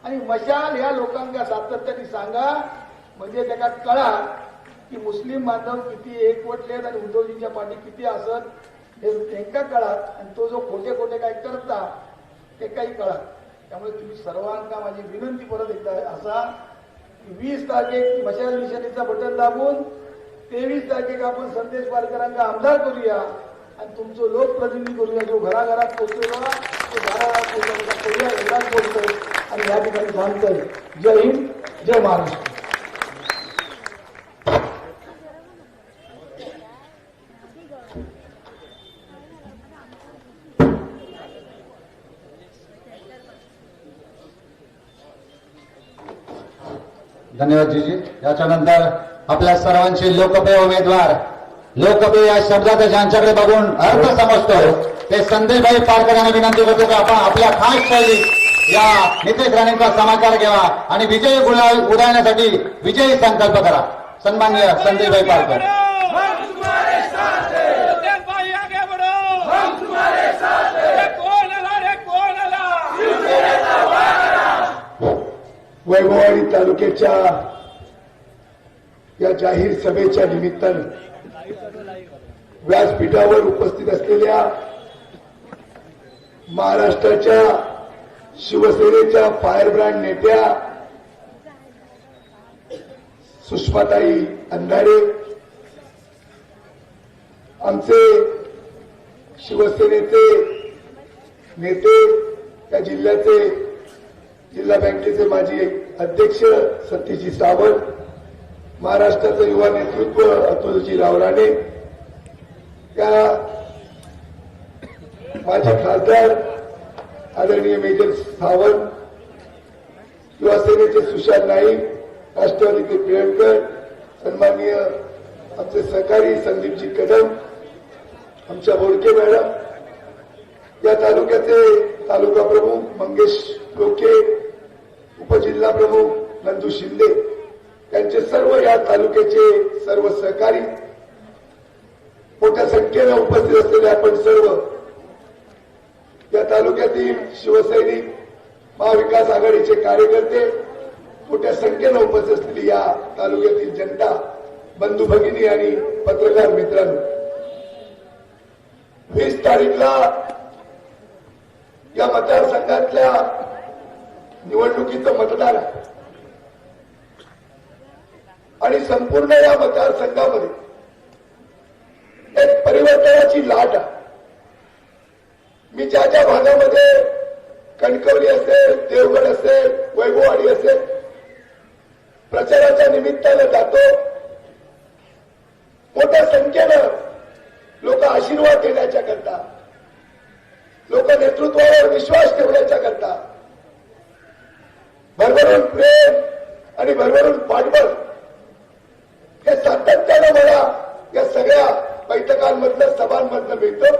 आणि मशाल ह्या लोकांना सातत्याने सांगा, म्हणजे त्याला कळा की मुस्लिम बांधव किती एकवटलेत आणि उद्धवजींच्या पाठी किती असत, हे त्यांना कळत. आणि तो जो खोटे काय करता ते काही कळत. त्यामुळे तुम्ही सर्वांना माझी विनंती परत एकदा असा, 20 तारखे मशाल निशाणीचा बटन दाबून 23 तारखेला आपण संदेश पारकरांना आमदार करूया आणि तुमचं लोकप्रतिनिधी करूया. जो घराघरात पोहोचलेला तो घराघरात पोहोचला एवढाच बोलतोय आणि या ठिकाणी सांगतोय. जय हिंद, जय महाराष्ट्र. धन्यवाद जीजी. याच्यानंतर आपल्या सर्वांचे लोकप्रिय उमेदवार, लोकप्रिय या शब्दात ज्यांच्याकडे बघून अर्थ समजतो ते संदेशभाई पारकर यांना विनंती करतो की आपण आपल्या खास शैलीत या नितेश राणेंचा समाचार घ्यावा आणि विजयी उडवण्यासाठी विजयी संकल्प करा. सन्माननीय संदेशभाई पारकर. वैभववाडी तालुक्याच्या या जाहीर सभेच्या निमित्तानं व्यासपीठावर उपस्थित असलेल्या महाराष्ट्राच्या शिवसेनेच्या फायरब्रँड नेत्या सुषमाताई अंधारे, आमचे शिवसेनेचे नेते, त्या जिल्ह्याचे जिल्हा बँकेचे माजी अध्यक्ष सतीजी सावंत, महाराष्ट्राचं युवा नेतृत्व अतुलजीराव राणे, त्या माजी खासदार आदरणीय मेजर सावंत, युवासेनेचे सुशांत नाईक, राष्ट्रवादीचे पिळवकर, सन्माननीय आमचे सहकारी संदीपजी कदम, आमच्या बोडके मॅडम, या तालुक्याचे तालुका प्रमुख मंगेश लोके, उपजिल्हा प्रमुख नंदू शिंदे, त्यांचे सर्व या तालुक्याचे सर्व सहकारी, मोठ्या संख्येने उपस्थित असलेले आपण सर्व या तालुक्यातील शिवसैनिक, महाविकास आघाडीचे कार्यकर्ते, मोठ्या संख्येने उपस्थित असलेली या तालुक्यातील जनता, बंधू भगिनी आणि पत्रकार मित्रांनो, 20 तारीखला या मतदारसंघातल्या निवडणुकीचं मतदान आहे आणि संपूर्ण या मतदारसंघामध्ये एक परिवर्तनाची लाट आहे. मी ज्या ज्या भागामध्ये कणकवली असेल, देवगड असेल, वैभववाडी असेल, प्रचाराच्या निमित्तानं जातो, मोठ्या संख्येनं लोक आशीर्वाद देण्याच्या करता, लोक नेतृत्वावर विश्वास ठेवण्याच्या करता, भरभरून प्रेम आणि भरभरून पाठबळ हे सातत्यानं मला या सगळ्या बैठकांमधलं, सभांमधलं मिळतं.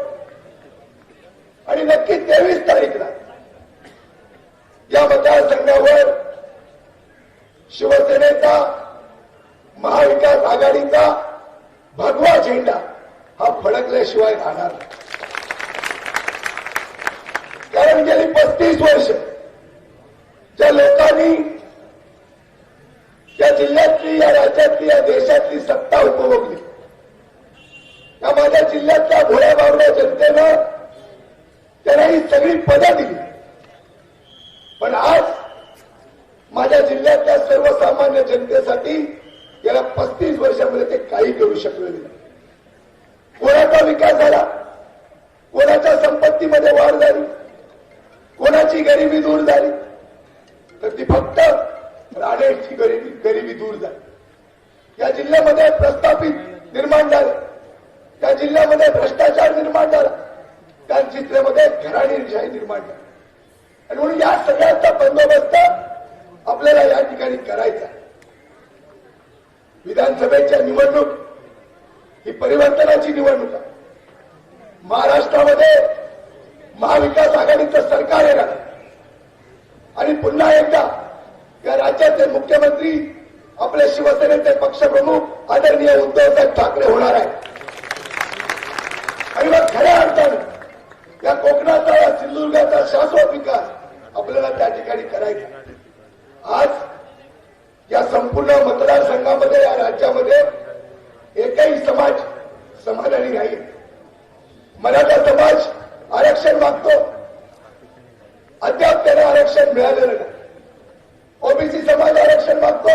आणि नक्की 23 तारीखला या मतदारसंघावर शिवसेनेचा, महाविकास आघाडीचा भगवा झेंडा हा फडकल्याशिवाय राहणार नाही. कारण गेली 35 वर्ष ज्या लोकांनी या जिल्ह्यातली, या राज्यातली, या देशातली सत्ता उपभोगली, या माझ्या जिल्ह्यातल्या भोळ्या बावड्या जनतेनं त्यांना ही सगळी पदं दिली. पण आज माझ्या जिल्ह्यातल्या सर्वसामान्य जनतेसाठी गेल्या 35 वर्षामध्ये ते काही करू शकले नाही. कोणाचा विकास झाला, कोणाच्या संपत्तीमध्ये वाढ झाली, कोणाची गरिबी दूर झाली, तर ती फक्त राणेंची गरिबी दूर झाली. या जिल्ह्यामध्ये प्रस्थापित निर्माण झाले, त्या जिल्ह्यामध्ये भ्रष्टाचार निर्माण झाला, त्या जिल्ह्यामध्ये घराणेशाही निर्माण झाली. आणि म्हणून या सगळ्यांचा बंदोबस्त आपल्याला या ठिकाणी करायचा. विधानसभेच्या निवडणूक ही परिवर्तनाची निवडणूक आहे. महाराष्ट्रामध्ये महाविकास आघाडीचं सरकार येणार आणि पुन्हा एकदा या राज्याचे मुख्यमंत्री आपले शिवसेनेचे पक्षप्रमुख आदरणीय उद्धवसाहेब ठाकरे होणार आहे. आणि मग खऱ्या अर्थानं या कोकणाचा, या सिंधुदुर्गाचा शाश्वत विकास आपल्याला त्या ठिकाणी करायचा. आज या संपूर्ण मतदारसंघामध्ये, या राज्यामध्ये एकही समाज समाधानी नाही. मराठा समाज आरक्षण मागतो, अद्याप त्याला आरक्षण मिळालेलं नाही. ओबीसी समाज आरक्षण मागतो,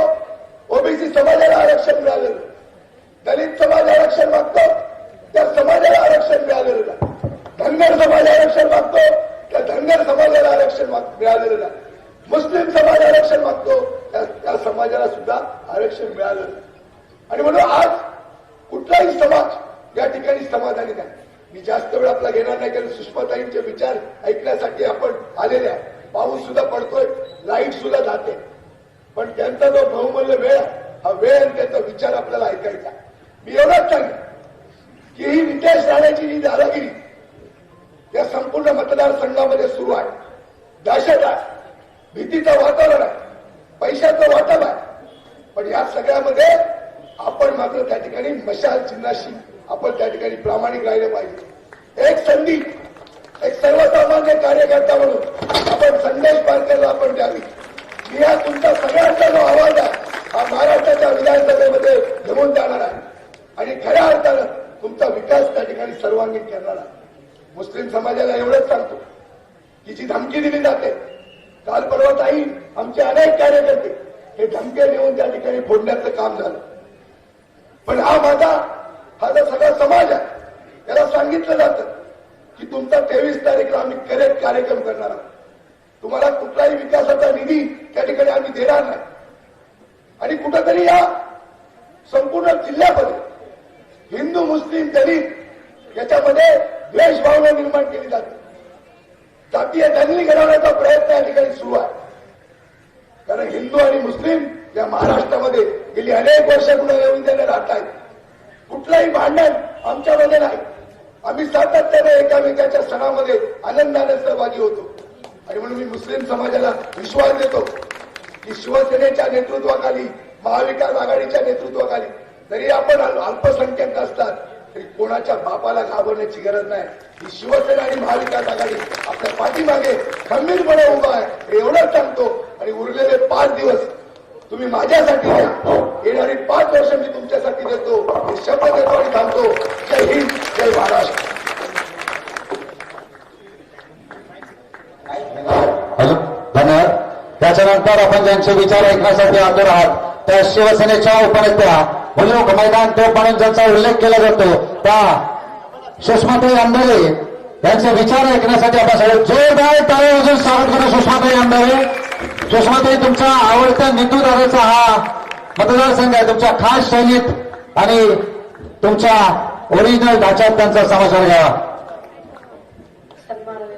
ओबीसी समाजाला आरक्षण मिळालेलं नाही. दलित समाज आरक्षण मागतो, त्या समाजाला आरक्षण मिळालेलं नाही. धनगर समाज आरक्षण मागतो, त्या धनगर समाजाला आरक्षण मिळालेलं नाही. मुस्लिम समाज आरक्षण मागतो, त्या समाजाला सुद्धा आरक्षण मिळालेलं नाही. आणि म्हणून आज कुठलाही समाज या ठिकाणी समाधानी नाही. मी जास्त वेळ आपला घेणार नाही, कारण सुषमाताईंचे विचार ऐकण्यासाठी आपण आलेले आहे. पाऊस सुद्धा पडतोय, लाईट सुद्धा जाते, पण त्यांचा जो बहुमूल्य वेळ हा वेळ आणि त्यांचा विचार आपल्याला ऐकायचा. मी एवढंच सांगेन की ही नितेश राणेची जी दादागिरी या संपूर्ण मतदारसंघामध्ये सुरू आहे, दहशत आहे, भीतीचं वातावरण आहे, पैशाचं वाटप आहे. पण या सगळ्यामध्ये आपण मात्र त्या ठिकाणी मशाल चिन्हाशी आपण त्या ठिकाणी प्रामाणिक राहिलं पाहिजे. एक संधी, एक सर्वसामान्य कार्यकर्ता म्हणून आपण संदेश पारकरला आपण द्यावी. मी हा तुमचा सगळ्यांचा जो आवाज आहे हा महाराष्ट्राच्या विधानसभेमध्ये घेऊन जाणार आहे आणि खऱ्या अर्थानं तुमचा विकास त्या ठिकाणी सर्वांगीण करणार आहे. मुस्लिम समाजाला एवढंच सांगतो की जी धमकी दिली जाते, काल परवा ताई आमचे अनेक कार्यकर्ते हे धमके देऊन त्या ठिकाणी फोडण्याचं काम झालं. पण हा माझा जो सगळा समाज आहे त्याला सांगितलं जातं की तुमचा 23 तारीखला आम्ही करेक्ट कार्यक्रम करणार आहोत. तुम्हाला कुठलाही विकासाचा निधी त्या ठिकाणी आम्ही देणार नाही. आणि कुठंतरी या संपूर्ण जिल्ह्यामध्ये हिंदू मुस्लिम दलित याच्यामध्ये द्वेष भावना निर्माण केली जाते. जातीय दंगली घडवण्याचा प्रयत्न या ठिकाणी सुरू आहे. कारण हिंदू आणि मुस्लिम या महाराष्ट्रामध्ये गेली अनेक वर्ष गुन्हेगारीने राहत आहेत. कुठलाही भांडण आमच्यामध्ये नाही. आम्ही सातत्याने एकामेकाच्या सणामध्ये आनंदाने सहभागी होतो. आणि म्हणून मी मुस्लिम समाजाला विश्वास देतो की शिवसेनेच्या नेतृत्वाखाली, महाविकास आघाडीच्या नेतृत्वाखाली जरी आपण अल्पसंख्याक असतात तरी कोणाच्या बापाला घाबरण्याची गरज नाही. ही शिवसेना आणि महाविकास आघाडी आपल्या पाठीमागे खंबीरपणे उभा आहे हे एवढंच सांगतो. आणि उरलेले 5 दिवस तुम्ही माझ्यासाठी द्या. येणारी 5 वर्ष मी तुमच्यासाठी देतो हे शब्द देतो आणि थांबतो. जय हिंद, जय महाराष्ट्र. धन्यवाद. त्याच्यानंतर आपण ज्यांचे विचार ऐकण्यासाठी आतुर आहात त्या शिवसेनेच्या उपनेत्या मुलूक मैदान तोप म्हणून ज्यांचा उल्लेख केला जातो त्या सुषमाताई अंधारे यांचे विचार ऐकण्यासाठी आपण सगळे जोरदार टाळ्या वाजवून स्वागत करू. सुषमाताई अंधारे. सुषमाताई, तुमच्या आवडत्या नितूदाराचा हा मतदारसंघ आहे. तुमच्या खास शैलीत आणि तुमच्या ओरिजिनल ढाच्यात त्यांचा समाचार घ्यावा. सन्मान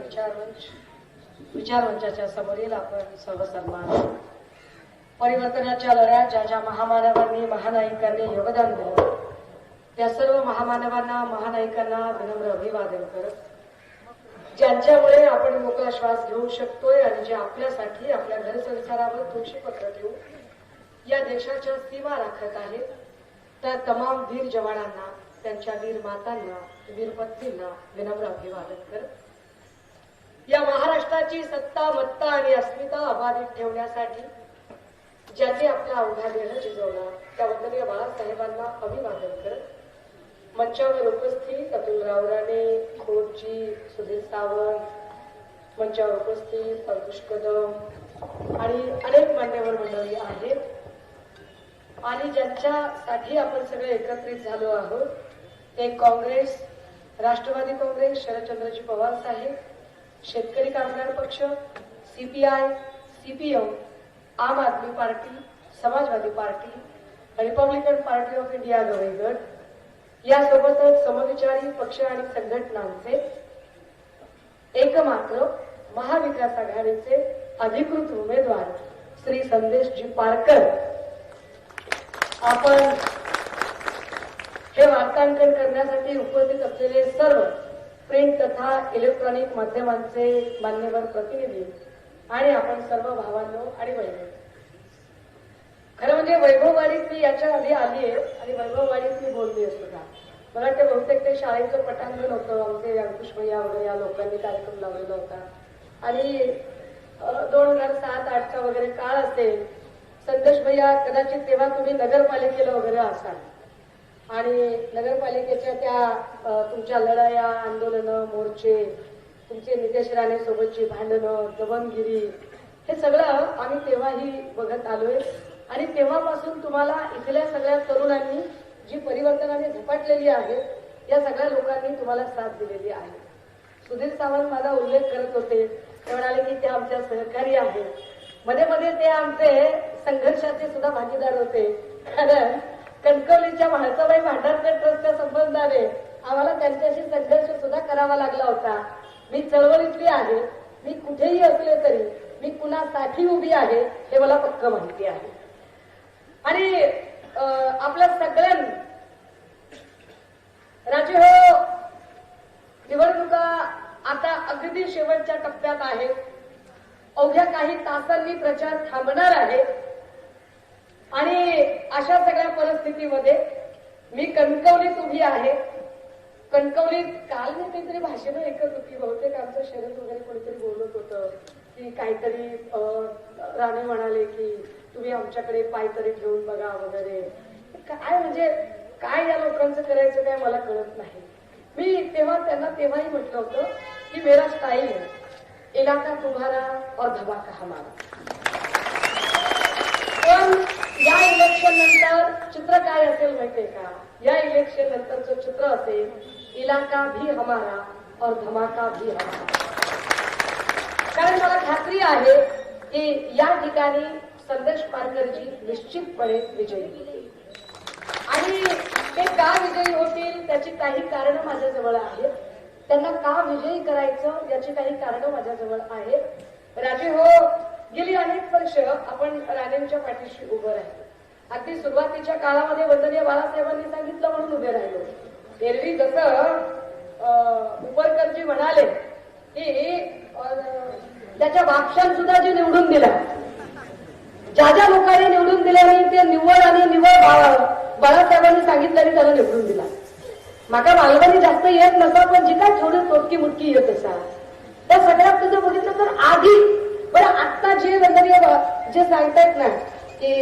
विचारमंचाच्या समोरील आपण सर्व सन्मान परिवर्तनाच्या लढ्यात ज्या ज्या महामानवांनी, महानायकांनी योगदान दिलं त्या सर्व महामानवांना, महानायकांना विनम्र अभिवादन करत, ज्यांच्यामुळे आपण मोकळा श्वास घेऊ शकतोय आणि जे आपल्यासाठी, आपल्या घरसंसारावर तुळशीपत्र ठेवून या देशाच्या सीमा राखत आहेत त्या तमाम वीर जवानांना, त्यांच्या वीर मातांना, वीर पत्नींना विनम्र अभिवादन करत, या महाराष्ट्राची सत्ता, मत्ता आणि अस्मिता अबाधित ठेवण्यासाठी ज्यांनी आपला अवघा देह झिजवला त्या वंदनीय बाळासाहेबांना अभिवादन करत, मंचावर उपस्थित अतुलराव राणे, खोजी, सुधीर सावंत, मंचावर उपस्थित अंकुश कदम आणि अनेक मान्यवर मंडळी आहेत आणि ज्यांच्यासाठी आपण सगळे एकत्रित झालो आहोत ते काँग्रेस, राष्ट्रवादी काँग्रेस, शरदचंद्रजी पवार साहेब, शेतकरी कामगार पक्ष, CPI, CPM, Aam Aadmi party, Samajwadi party, Republican party of India Gavai गट यासोबतच समविचारी पक्ष आणि संघटनांचे एकमात्र महाविकास आघाडीचे अधिकृत उमेदवार श्री संदेशजी पारकर आपण हे वार्तांकन करण्यासाठी उपस्थित असलेले सर्व प्रिंट तथा इलेक्ट्रॉनिक माध्यमांचे मान्यवर प्रतिनिधी आणि आपण सर्व भावांनो आणि बहिणी. खरं म्हणजे वैभववाडीत मी याच्या आधी आली आहे आणि वैभववाडीत मी बोलली सुद्धा. मला ते बहुतेक ते शाळेचं पटांगण होतं, आमचे अंकुश भैया वगैरे या लोकांनी कार्यक्रम लावलेला होता आणि 2007-8चा वगैरे काळ असेल. संदेश भैया कदाचित तेव्हा तुम्ही नगरपालिकेला वगैरे असाल आणि नगरपालिकेच्या त्या तुमच्या लढाया, आंदोलनं, मोर्चे, तुमचे नितेश राणे सोबतची भांडणं, दबंगगिरी हे सगळं आम्ही तेव्हाही बघत आलोय आणि तेव्हापासून तुम्हाला इथल्या सगळ्या तरुणांनी जी परिवर्तनाने झपाटलेली आहे या सगळ्या लोकांनी तुम्हाला साथ दिलेली आहे. सुधीर सावंत माझा उल्लेख करत होते, ते म्हणाले की ते आमच्या सहकारी आहेत. मध्ये मध्ये ते आमचे संघर्षाचे सुद्धा भागीदार होते. कारण कणकवलीच्या म्हाळसाबाई भांडारकर ट्रस्टच्या संबंधाने आम्हाला त्यांच्याशी संघर्ष सुद्धा करावा लागला होता. मी चळवळीतली आहे, मी कुठेही असले तरी मी कुणासाठी उभी आहे हे मला पक्क माहिती आहे. आणि आपल्या सगळ्यांनी राजे हो, निवडणुका आता अगदी शेवटच्या टप्प्यात आहेत. अवघ्या काही तासांनी प्रचार थांबणार आहे आणि अशा सगळ्या परिस्थितीमध्ये मी कणकवलीत उभी आहे. कणकवलीत काल मी काहीतरी भाषणं ऐकत होती, बहुतेक आमचं शरद वगैरे कोणीतरी बोलत होतं की काहीतरी राणे म्हणाले की तुम्ही आमच्याकडे पाय तरी घेऊन बघा वगैरे. काय म्हणजे काय या लोकांचं करायचं काय मला कळत नाही. मी तेव्हा त्यांना तेव्हाही म्हटलं होतं की मेरा स्टाईल है, इलाका तुम्हारा और धमाका हमारा. पण या इलेक्शन नंतर चित्र काय असेल माहितीये का? या इलेक्शन नंतरचं चित्र असेल इलाका भी हमारा और धमाका भी हमारा. कारण मला खात्री आहे की या ठिकाणी संदेश पारकरजी निश्चितपणे विजयी. ते का विजयी होतील त्याची काही कारणं माझ्याजवळ आहेत. त्यांना का विजयी करायचं याची काही कारणं माझ्याजवळ आहेत. राजे हो, गेली अनेक वर्ष आपण राणेंच्या पाठीशी उभं राहिलो. अगदी सुरुवातीच्या काळामध्ये वंदनीय बाळासाहेबांनी सांगितलं म्हणून उभे राहिलो. एरवी जसं उपरकरजी म्हणाले की त्याच्या बापशान सुद्धा जे निवडून दिला, ज्या ज्या लोकांनी निवडून दिले नाही ते निव्वळ आणि निव्वळ बाळासाहेबांनी सांगितल्याने त्याला निवडून दिला. माका मालवणी जास्त येत नसा, पण जी काय थोडी तोटकी मुटकी येत असा त्या सगळ्यात तुझं बघितलं तर आधी बरं आत्ता जे वंदनीय जे सांगतायत ना की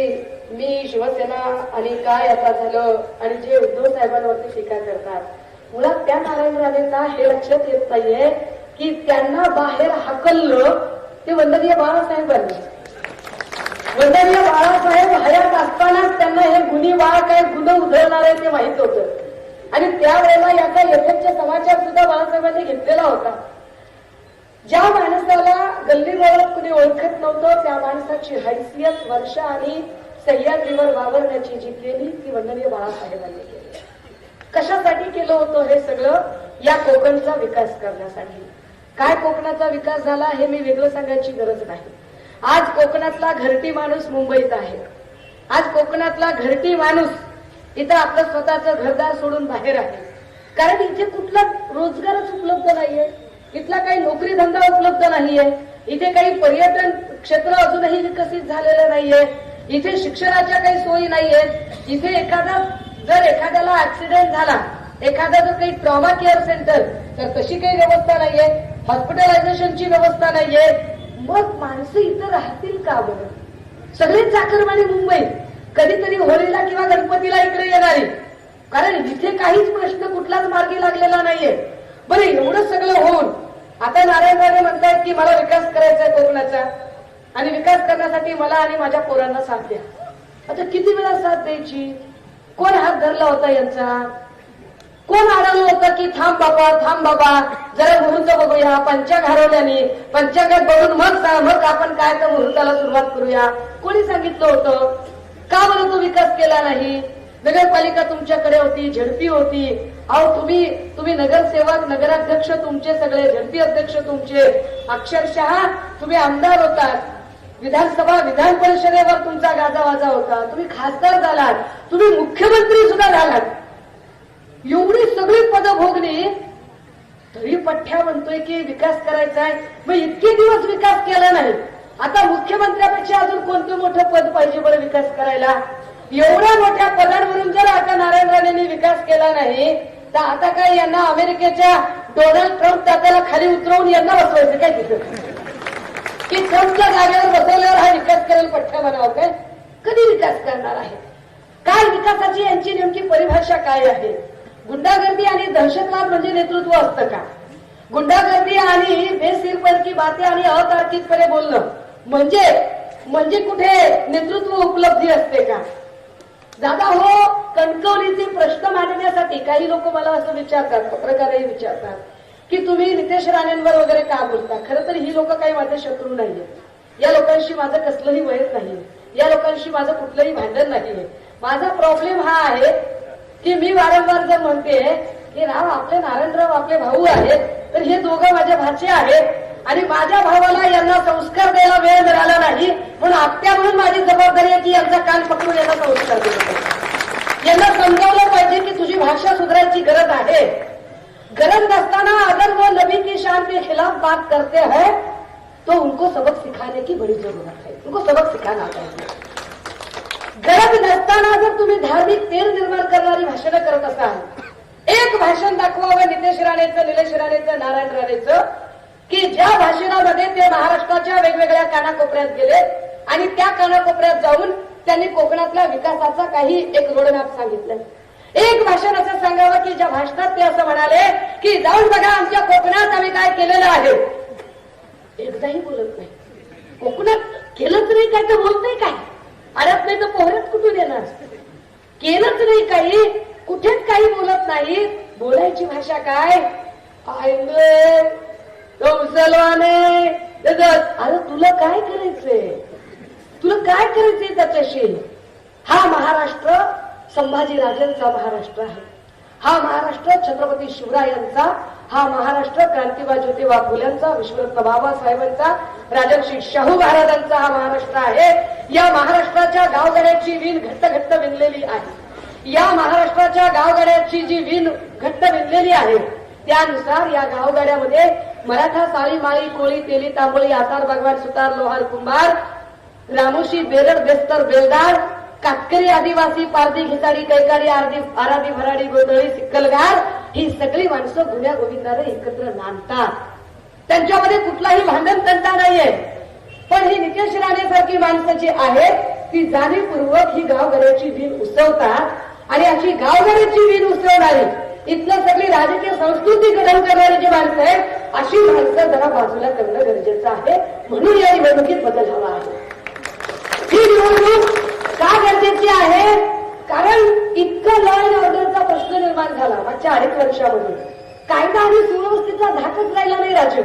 मी शिवसेना आणि काय आता झालं आणि जे उद्धव साहेबांवरती टीका करतात, मुळात त्या नारायण राणेंना हे लक्षात येत नाहीये की त्यांना बाहेर हाकललं ते वंदनीय बाळासाहेबांनी. वंदनीय बाळासाहेब हयात असतानाच त्यांना हे गुन्हे बाळ काय गुन्हे उधळणार आहे ते माहित होतं. आणि त्यावेळेला याचा यथेच्छ समाचार सुद्धा बाळासाहेबांनी घेतलेला होता. ज्या माणसाला गल्लीबोळात कुणी ओळखत नव्हतं त्या माणसाची हैसियत वर्षा आणि सह्याद्रीवर वावरण्याची जी केली ती वंदनीय बाळासाहेबांनी केली. कशासाठी केलं होतं हे सगळं? या कोकणचा विकास करण्यासाठी. काय कोकणाचा विकास झाला हे मी वेगळं सांगायची गरज नाही. आज कोकणातला घरटी माणूस मुंबईत आहे. आज कोकणातला घरटी माणूस इथं आपलं स्वतःचं घरदार सोडून बाहेर आहे. कारण इथे कुठला रोजगारच उपलब्ध नाहीये, इथला काही नोकरी धंदा उपलब्ध नाहीये, इथे काही पर्यटन क्षेत्र अजूनही विकसित झालेलं नाहीये, इथे शिक्षणाच्या काही सोयी नाहीयेत. इथे जर एखाद्याला ऍक्सिडेंट झाला, एखादा जर काही ट्रॉमा केअर सेंटर तर तशी काही व्यवस्था नाहीये, हॉस्पिटलायझेशनची व्यवस्था नाहीये. मग माणसं इथं राहतील का बरं? सगळीच चाकरमानी मुंबईत, कधीतरी होळीला किंवा गणपतीला इकडे येणारी, कारण इथे काहीच प्रश्न कुठलाच मार्गी लागलेला नाहीये. बरं एवढं सगळं होऊन आता नारायण राणे म्हणतात की मला विकास करायचा आहे कोकणाचा आणि विकास करण्यासाठी मला आणि माझ्या पोरांना साथ द्या. आता किती वेळा साथ द्यायची? कोण हात धरला होता यांचा? कोण अडवलं होतं की थांब बाबा जरा मुहूर्त बघूया, पंचांग हरवल्याने पंचांगात बघून मग आपण काय तर मुहूर्ताला सुरुवात करूया? कोणी सांगितलं होतं? का बरं तो विकास केला नाही? नगरपालिका तुमच्याकडे होती, झडपी होती. अहो तुम्ही नगरसेवक, नगराध्यक्ष तुमचे सगळे, झडपी अध्यक्ष तुमचे, अक्षरशः तुम्ही आमदार होतात, विधानसभा विधान परिषदेवर तुमचा गाजावाजा होता, तुम्ही खासदार झालात, तुम्ही मुख्यमंत्री सुद्धा झालात. एवढी सगळी पदं भोगली तरी पठ्ठ्या म्हणतोय की विकास करायचा आहे. मग इतके दिवस विकास केला नाही, आता मुख्यमंत्र्यापेक्षा अजून कोणतं मोठं पद पाहिजे बरं विकास करायला? एवढ्या मोठ्या पदांवरून जर आता नारायण राणेंनी विकास केला नाही तर आता काय यांना अमेरिकेच्या डोनाल्ड ट्रम्प तात्याला खाली उतरवून यांना बसवायचं काय तिथं? की ट्रम्पच्या जागेवर बसवल्यावर हा विकास करेल पठ्ठ्या म्हणावं काय? कधी विकास करणार आहे? काय विकासाची यांची नेमकी परिभाषा काय आहे? गुंडागर्दी आणि दहशतवाद म्हणजे नेतृत्व असतं का? गुंडागर्दी आणि बेसिरपैकी बाते आणि अतार्किकपणे बोलणं म्हणजे कुठे नेतृत्व उपलब्धी असते का? दादा हो, कणकवलीचे प्रश्न मांडण्यासाठी काही लोक मला असं विचारतात, पत्रकारही विचारतात की तुम्ही नितेश राणेंवर वगैरे का बोलता? खरं तर ही लोक काही माझे शत्रू नाहीये. या लोकांशी माझं कसलंही वैर नाहीये, या लोकांशी माझं कुठलंही भांडण नाहीये. माझा प्रॉब्लेम हा आहे की मी वारंवार जर म्हणते की राव आपले नारायणराव आपले भाऊ आहेत, तर हे दोघं माझे भाचे आहेत आणि माझ्या भावाला यांना संस्कार द्यायला वेळ मिळाला नाही, म्हणून आत्या म्हणून माझी जबाबदारी आहे की यांचा कान पकडून यांना संस्कार दिला पाहिजे. यांना समजावलं पाहिजे की तुझी भाषा सुधारायची गरज आहे. गरज नसताना अगर वो नबी की शान के खिलाफ बात करते हैं तो उनको सबक सिखाने की बड़ी जरूरत है, उनको सबक सिखाना चाहिए. गरज नसताना जर तुम्ही धार्मिक तेर निर्माण करणारी भाषणं करत असाल, एक भाषण दाखवावं नितेश राणेचं, निलेश राणेचं, नारायण राणेचं की ज्या भाषणामध्ये ते महाराष्ट्राच्या वेगवेगळ्या कानाकोपऱ्यात गेले आणि त्या कानाकोपऱ्यात जाऊन त्यांनी कोकणातल्या विकासाचा काही एक रोडमॅप सांगितलं. एक भाषण असं सांगावं की ज्या भाषणात ते असं म्हणाले की जाऊन बघा आमच्या कोकणात आम्ही काय केलेलं आहे. एकदाही बोलत नाही. कोकणात केलंच नाही काय तर बोलतंय काय? अडत नाही तर पोहरत कुठून येणार? केलंच नाही काही, कुठेच काही बोलत नाही. बोलायची भाषा काय? मुसलमाने अरे तुला काय करायचंय? तुला काय करायचंय त्याच्याशी? हा महाराष्ट्र संभाजीराजेंचा महाराष्ट्र आहे. हा महाराष्ट्र छत्रपती शिवरायांचा, हा महाराष्ट्र क्रांतिबा ज्योतिबा फुल्यांचा, विश्वरत्न बाबासाहेबांचा, राजर्षी शाहू महाराजांचा हा महाराष्ट्र आहे. या महाराष्ट्राच्या गावगाड्याची वीण घट्ट घट्ट विणलेली आहे. या महाराष्ट्राच्या गावगाड्याची जी वीण घट्ट विणलेली आहे त्यानुसार या गावगाड्यामध्ये मराठा, साळी, माळी, कोळी, तेली, तांबोळी, आतार, भगवान, सुतार, लोहार, कुंभार, रामोशी, बेरड, बेस्तर, बेलदार, कातकरी, आदिवासी, पारधी, घिसाडी, कैकाडी, आराधी, भराडी, गोंधळी, सिक्कलगार ही सगळी माणसं गुन्ह्या गोविंदाने एकत्र नांदतात. त्यांच्यामध्ये कुठलाही भांडण तंटा नाहीये. पण ही नितेश राणेसारखी माणसं जी आहेत ती जाणीवपूर्वक ही गावगाड्याची वीण उसवतात आणि अशी गावगाड्याची वीण उसवणारी, इथलं सगळी राजकीय संस्कृती गढण करणारी जी माणसं आहेत अशी माणसं जरा बाजूला करणं गरजेचं आहे. म्हणून या निवडणुकीत बदल हवा आहे. ही निवडणूक का गरजेची आहे? कारण इतकं लॉ अँड ऑर्डरचा प्रश्न निर्माण झाला मागच्या 2.5 वर्षामध्ये. कायदा आणि सुव्यवस्थेचा धाकच राहिला नाही राज्य.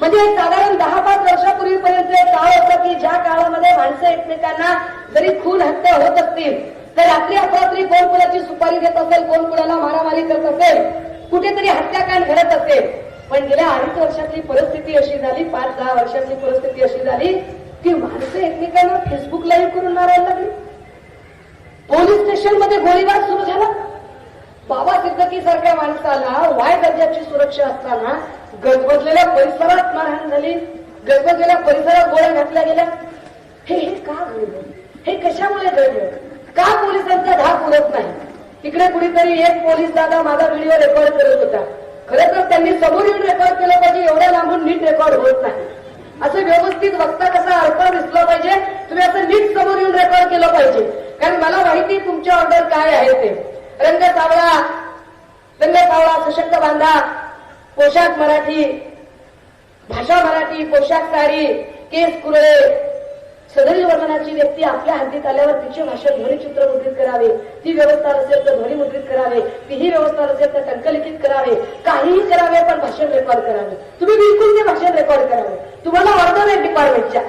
म्हणजे साधारण 10-5 वर्षापूर्वीपर्यंत काळ होतं की ज्या काळामध्ये माणसं एकमेकांना जरी खून हत्या होत असतील तर रात्री अपरात्री कोण कुणाची सुपारी देत असेल, कोण कुणाला मारामारी करत असेल, कुठेतरी हत्याकांड घडत असेल. पण गेल्या 2.5 वर्षातली परिस्थिती अशी झाली, 5-10 वर्षातली परिस्थिती अशी झाली की माणसं एकमेकांना फेसबुक लाईव्ह करून मारायला लागली. पोलीस स्टेशनमध्ये गोळीबार सुरू झाला. बाबा सिद्दकी सारख्या माणसाला वाय दर्जाची सुरक्षा असताना गजबजलेल्या परिसरात मारहाण झाली, गजबजलेल्या परिसरात गोळ्या घातल्या गेल्या. हे का घडलं? हे कशामुळे घडलं? का पोलिसांचा धाक उरत नाही? तिकडे कुणीतरी एक पोलीस दादा माझा व्हिडिओ रेकॉर्ड करत होता. खरं तर त्यांनी समोर येऊन रेकॉर्ड केलं पाहिजे, एवढ्या लांबून नीट रेकॉर्ड होत नाही. असं व्यवस्थित वक्ता कसा अर्थ दिसला पाहिजे, तुम्ही असं नीट समोर येऊन रेकॉर्ड केलं पाहिजे. कारण मला माहिती तुमच्या ऑर्डर काय आहे ते. रंग सावळा, सशक्त बांधा, पोशाख मराठी, भाषा मराठी, पोशाख साडी, केस कुरळे, सदरील वर्णनाची व्यक्ती आपल्या हद्दीत आल्यावर तिचे भाषण ध्वनिचित्र मुद्रित करावे, ती व्यवस्था नसेल तर ध्वनी मुद्रित करावे, तीही व्यवस्था नसेल तर टंकलिखित करावे, काहीही करावे पण भाषण रेकॉर्ड करावे. तुम्ही बिलकुल ते भाषण रेकॉर्ड करावे. तुम्हाला ऑर्डर आहे डिपार्टमेंटच्या.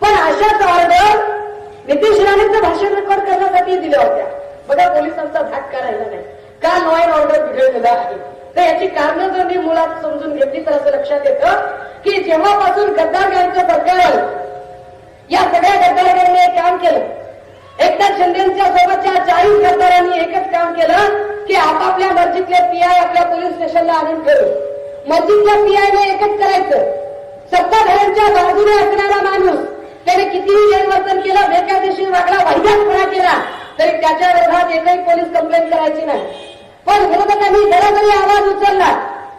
पण अशाच ऑर्डर नितेश राणेंचं भाषण रेकॉर्ड करण्यासाठी दिल्या होत्या. बघा पोलिसांचा धाक का राहिला नाही, का लॉ अँड ऑर्डर बिघडलेला आहे. तर याची कारणं जर मी मुळात समजून घेतली तर असं लक्षात येतं की जेव्हापासून गद्दार यांचं सरकार या सगळ्या गद्दारांनी एक काम केलं. एकनाथ शिंदेच्या सोबतच्या 40 गद्दारांनी एकच काम केलं की आपापल्या मर्जीतले पीआय आपल्या पोलीस स्टेशनला आणून ठेवलं. मर्जीतल्या पीआयने एकच करायचं, सत्ताधाऱ्यांच्या बाजूने असणारा माणूस त्याने कितीही गैरवर्तन केलं, बेकायदेशीर वागला, वाहियातपणा केला तरी त्याच्या विरोधात एकही पोलीस कंप्लेंट करायची नाही. पण विरोधकांनी जरा जरी आवाज उचलला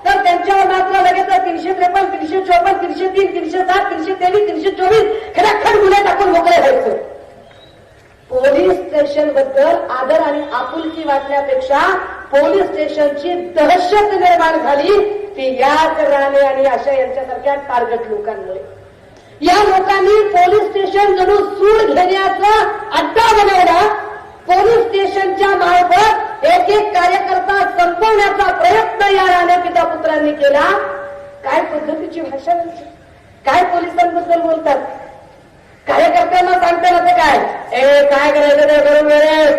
तर त्यांच्यावर मात्र लगेच 353, 354, 303, 307, 323, 324 खडाखड गुन्हे टाकून मोकळे व्हायचं. पोलीस स्टेशन बद्दल आदर आणि आपुलकी वाटण्यापेक्षा पोलीस स्टेशनची दहशत निर्माण झाली ती याच राणे आणि अशा यांच्यासारख्या टार्गेट लोकांमुळे. या लोकांनी पोलीस स्टेशन जणू सूड घेण्याचा अड्डा बनवला. पोलीस स्टेशनच्या मार्फत एक एक कार्यकर्ता संपवण्याचा प्रयत्न या राणे पिता पुत्रांनी केला. काय पद्धतीची भाषा, काय पोलिसांबद्दल बोलतात. कार्यकर्त्यांना सांगताना ते काय करायचं ते करून गेले,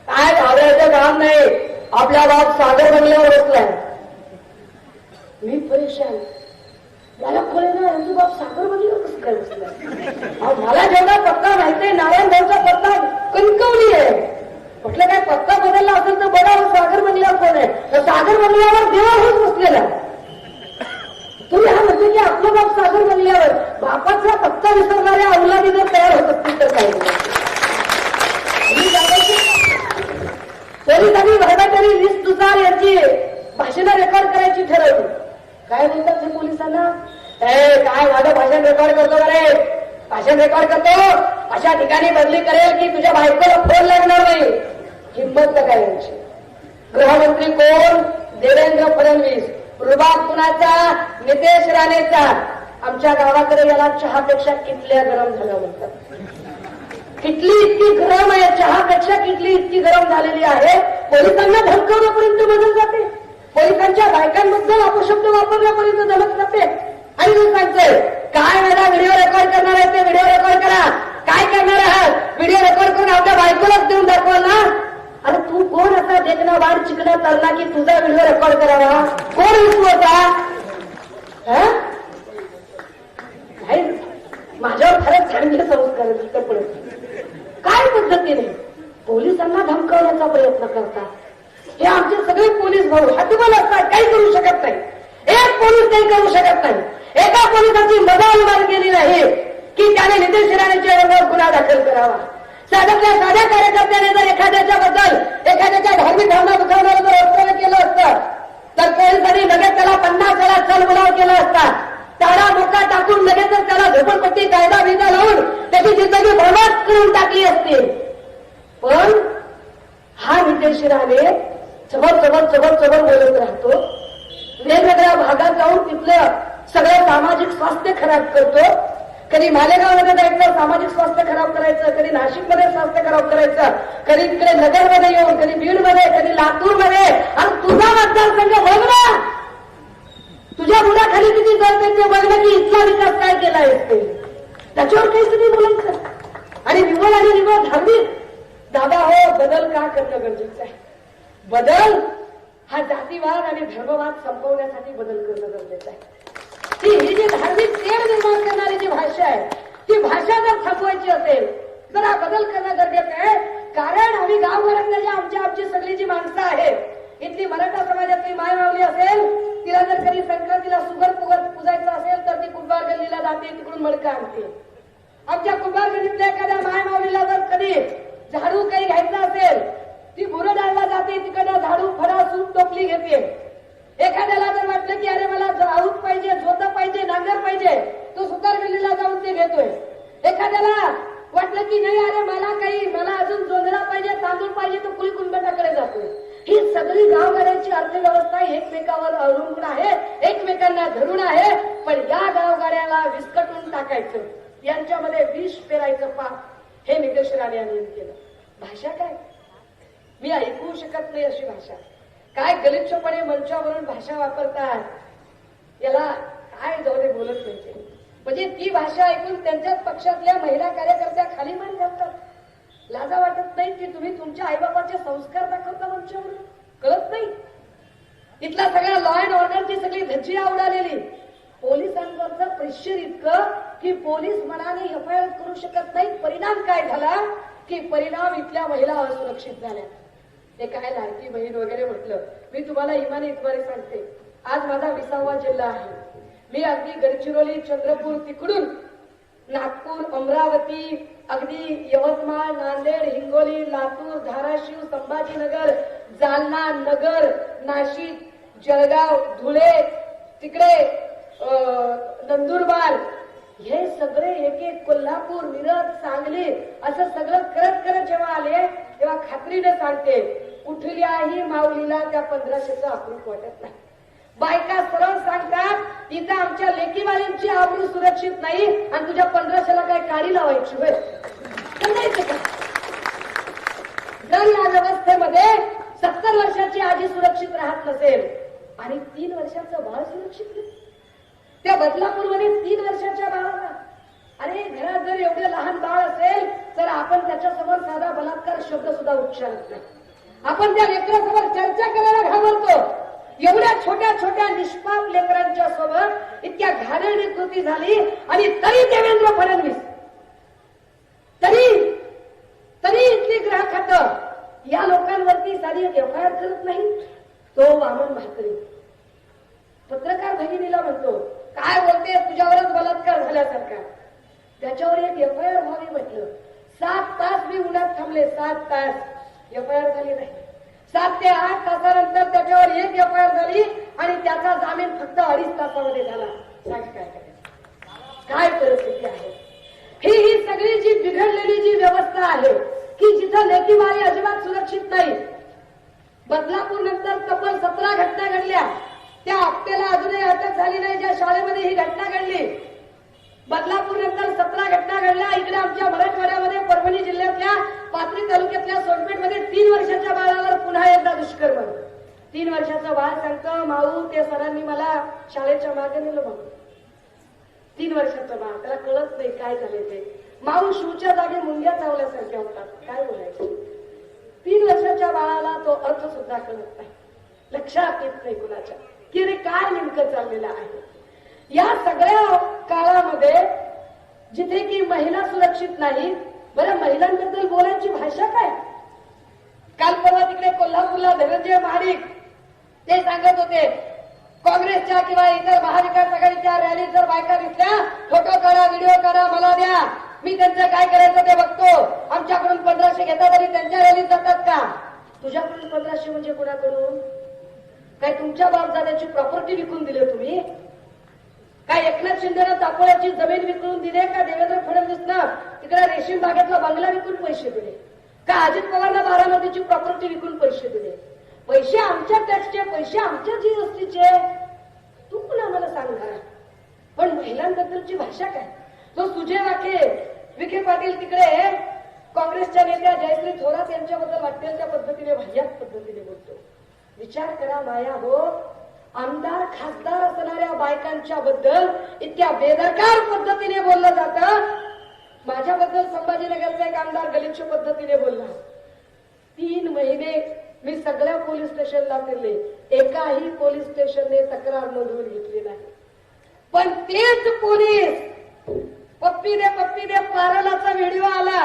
काय घाबरायचं काम नाही, आपल्या बाप सागर बंगल्यावर बसलाय. मी परेशान, मला कळेना यांचं बाप सागर बंगल्यावर कसं काय बसलाय. मला जेवढा पत्ता माहितीये नारायण भाऊचा पत्ता कणकवली आहे. म्हटलं काय पत्ता बदलला असेल तर बघा सागर बंगल्यावर कोण आहे, तर सागर बंगल्यावर देवाहून बसलेला. तुम्ही हा म्हणतो की आपलं बाप सागर बंगल्यावर, बापाचा पत्ता विसरणाऱ्या अवलादी जर तयार होत असतील तर काय. पोलिसांनी भरभराटी 20 तुषार यांची भाषणं रेकॉर्ड करायची ठरवली. काय बोलतात ते पोलिसांना, काय माझं भाषण रेकॉर्ड करतो का रे, भाषण रेकॉर्ड करतो, अशा ठिकाणी बदली करेल की तुझ्या बायकोला फोन लागणार नाही. हिंमत काय यांची. गृहमंत्री कोण, देवेंद्र फडणवीस. रुबाब कुणाचा, नितेश राणेचा. आमच्या गावाकडे याला चहापेक्षा किटल्या गरम झाल्या म्हणतात. किटली इतकी गरम आहे, चहापेक्षा किटली इतकी गरम झालेली आहे, पोलिसांना धमकवण्यापर्यंत बदल जाते, पोलिसांच्या बायकांबद्दल अपशब्द वापरण्यापर्यंत धमक जाते. आणि मी सांगतोय काय मला व्हिडिओ रेकॉर्ड करणार आहे ते व्हिडिओ रेकॉर्ड करा. काय करणार आहात, व्हिडिओ रेकॉर्ड करून आपल्या बायकोलाच देऊन दाखवाल ना, वाढ चिकना तरला की तुझा व्हिडिओ रेकॉर्ड करावा? कोण विसू होता? नाही, माझ्यावर खरंच चांगले संस्कार पडत. काय पद्धतीने पोलिसांना धमकावण्याचा प्रयत्न करतात. हे आमचे सगळे पोलीस भाऊ हातबल असतात, काही करू शकत नाही. एक पोलीस काही करू शकत नाही. एका पोलिसाची मजाल केली नाही की त्याने नितेश राणेच्या विरोधात गुन्हा दाखल करावा. साध्यातल्या साध्या कार्यकर्त्याने जर एखाद्याच्या बद्दल एखाद्याच्या धार्मिक भावना दुखावणारं जर वक्तव्य केलं असतं तर पोलिसांनी लगेच त्याला 50 वेळा चलबुलाव केला असता. ताडा मोका टाकून लगेचच त्याला झोपडपट्टी कायदा बिदा लावून त्याची जिंदगी बरबाद करून टाकली असती. पण हा नितेश राणे चबर बोलत राहतो. वेगवेगळ्या भागात जाऊन तिथलं सगळं सामाजिक स्वास्थ्य खराब करतो. कधी मालेगावमध्ये जायचं सामाजिक स्वास्थ्य खराब करायचं, कधी नाशिकमध्ये स्वास्थ्य खराब करायचं, कधी तिकडे नगरमध्ये येऊन, कधी बीडमध्ये, कधी लातूरमध्ये. आणि तुझा मतदारसंघ बघ ना, तुझ्या मुलाखाली किती जनतेचे बघलं की इथला विकास काय केला असते, त्याच्यावर काही तुम्ही बोलायचं. आणि निव्वळ धार्मिक दादा हो, बदल का करणं गरजेचं आहे. बदल हा जातीवाद आणि धर्मवाद संपवण्यासाठी बदल करणं गरजेचं आहे. ही जी धार्मिक तेढ निर्माण करणारी जी भाषा आहे, ती भाषा जर थांबवायची असेल तर हा बदल करणं गरजेचं आहे. कारण आम्ही गावघरातल्या आमची सगळी जी माणसं आहेत, इथली मराठा समाजातली माय माऊली असेल, तिला जर कधी संक्रांतीला सुगर पुजायचं असेल तर ती कुंभार गल्लीला जाते, तिकडून मडकं आणते. आमच्या कुंभार गल्लीतल्या एखाद्या माय माऊलीला जर कधी झाडू काही घ्यायचं असेल, ती बुरडाळला जाते, तिकडं झाडू फडा सूप टोपली घेते. एखाद्याला जर वाटलं की अरे मला आऊत पाहिजे, जोत पाहिजे, नांगर पाहिजे, तो सुतार गल्लीला जाऊन ते घेतोय. एखाद्याला वाटलं की नाही अरे मला अजून जोंधळा पाहिजे, तांदूळ पाहिजे, तो कुलकुंबटाकडे जातोय. ही सगळी गावगाड्यांची अर्थव्यवस्था एकमेकावर अवलंबून आहे, एकमेकांना धरून आहे. पण या गावगाड्याला विस्कटून टाकायचं, यांच्यामध्ये विष पेरायचं पाप हे नितेश राणे यांनी केलं. भाषा काय मी ऐकू शकत नाही अशी भाषा. काय गलिच्छपणे मंचावरून भाषा वापरतात, याला काय जाऊ दे बोलत नाही. म्हणजे ती भाषा ऐकून त्यांच्याच पक्षातल्या महिला कार्यकर्त्या खाली मान घालतात. लाजा वाटत नाही की तुम्ही तुमच्या आईबापाचे संस्कार दाखवता मंचावरून? कळत नाही. इथला सगळ्या लॉ अँड ऑर्डरची सगळी धज्जिया उडालेली. पोलिसांवरचं प्रेशर इतकं की पोलीस मनाने एफआयआर करू शकत नाही. परिणाम काय झाला की परिणाम इथल्या महिला असुरक्षित झाल्या. ते काय लाडकी बहीण वगैरे म्हटलं, मी तुम्हाला इमानी इतबारे सांगते, आज माझा 20वा जिल्हा आहे. मी अगदी गडचिरोली, चंद्रपूर, तिकडून नागपूर, अमरावती, अगदी यवतमाळ, नांदेड, हिंगोली, लातूर, धाराशिव, संभाजीनगर, जालना, नगर, नाशिक, जळगाव, धुळे, तिकडे नंदुरबार, हे सगळे एक कोल्हापूर, मिरज, सांगली असं सगळं करत जेव्हा आले तेव्हा खात्रीने सांगते कुठल्याही माऊलीला त्या 1500चं अप्रूप वाटत नाही. बायका सरळ सांगतात तिथं आमच्या लेकीबाईंची आबरू सुरक्षित नाही आणि तुझ्या 1500ला काय काडी लावायची होय. जर या व्यवस्थेमध्ये 70 वर्षाची आजी सुरक्षित राहत नसेल आणि 3 वर्षाचं बाळ सुरक्षित नाही, त्या बदलापूरमध्ये 3 वर्षाच्या बाळाला, अरे घरात जर एवढं लहान बाळ असेल तर आपण त्याच्यासमोर साधा बलात्कार शब्द सुद्धा उच्चारत नाही. आपण त्या लेकरासमोर चर्चा करायला घाबरतो. एवढ्या छोट्या छोट्या निष्पाप लेकरांच्या सोबत इतक्या घाणेरडी कृती झाली आणि तरी देवेंद्र फडणवीस तरी इथली ग्राहक खातं या लोकांवरती साधी एफआयआर करत नाही. तो वामन भाकरे पत्रकार भगिनीला म्हणतो काय बोलते, तुझ्यावरच बलात्कार झाल्यासारखा. त्याच्यावर एक एफआयआर व्हावी म्हटलं. 7 तास मी उन्हात थांबले, 7 तास एफआयआर झाली नाही. 7 ते 8 तासानंतर त्याच्यावर एक एफआयआर झाली आणि त्याचा जामीन फक्त 2.5 तासामध्ये झाला. सांग काय करायचं, काय परिस्थिती आहे ही सगळी जी बिघडलेली जी व्यवस्था आहे की जिथं लेकीबाई अजिबात सुरक्षित नाही. बदलापूर नंतर तब्बल 17 घटना घडल्या. त्या आपल्याला अजूनही अटक झाली नाही ज्या शाळेमध्ये ही घटना घडली. बदलापूर नंतर 17 घटना घडल्या. इकडे आमच्या मराठवाड्यामध्ये परभणी जिल्ह्यातल्या पाथरी तालुक्यातल्या सोनपेठमध्ये 3 वर्षाच्या बाळावर पुन्हा एकदा दुष्कर्म. 3 वर्षाचं बाळ सांगतं माऊ ते सरांनी मला शाळेच्या मागे नेलं म्हणून. 3 वर्षाचं बाळ, त्याला कळत नाही काय झाले ते. माऊ शूच्या जागी मुंग्या चावल्यासारख्या होतात, काय बोलायचं. 3 वर्षाच्या बाळाला तो तो अर्थ सुद्धा कळत नाही, लक्षात येत नाही कुणाच्या की रे काय नेमकं चाललेलं आहे. या सगळ्या काळामध्ये जिथे की महिला सुरक्षित नाही, बरं महिलांबद्दल बोलायची भाषा काय. काल परवा तिकडे कोल्हापूरला धनंजय महाडिक ते सांगत होते, काँग्रेसच्या किंवा इतर महाविकास आघाडीच्या रॅलीत जर बायका दिसल्या, फोटो काढा, व्हिडिओ काढा, मला द्या, मी त्यांचं काय करायचं ते बघतो. आमच्याकडून 1500 घेतात तरी त्यांच्या रॅलीत जातात का? तुझ्याकडून 1500 म्हणजे कोणाकडून? काय तुमच्या बापदादाची प्रॉपर्टी विकून दिली तुम्ही? काय एकनाथ शिंदेनं दापोळ्याची जमीन विकून दिली का? देवेंद्र फडणवीसनं तिकडे रेशीम बागेतला बंगला विकून पैसे दिले का? अजित पवारनं बारामतीची प्रॉपर्टी विकून पैसे दिले? पैसे आमच्या टॅक्सचे, पैसे आमच्या जीएसटीचे. तू पण आम्हाला सांगणार, पण महिलांबद्दलची भाषा काय? जो सुजय विखे पाटील तिकडे काँग्रेसच्या नेत्या जयश्री थोरात यांच्याबद्दल वाटेल त्या पद्धतीने भय्यात पद्धतीने बोलतो. विचार करा माया हो, आमदार खासदार असणाऱ्या बायकांच्या बद्दल इतक्या बेदरकार पद्धतीने बोललं जातं. माझ्याबद्दल संभाजीनगरचा एक आमदार गलिच्छ पद्धतीने बोलला. 3 महिने मी सगळ्या पोलीस स्टेशनला फिरले, एकाही पोलीस स्टेशनने तक्रार नोंदवून घेतली नाही. पण तेच पोलीस पप्पी दे पारलाचा व्हिडिओ आला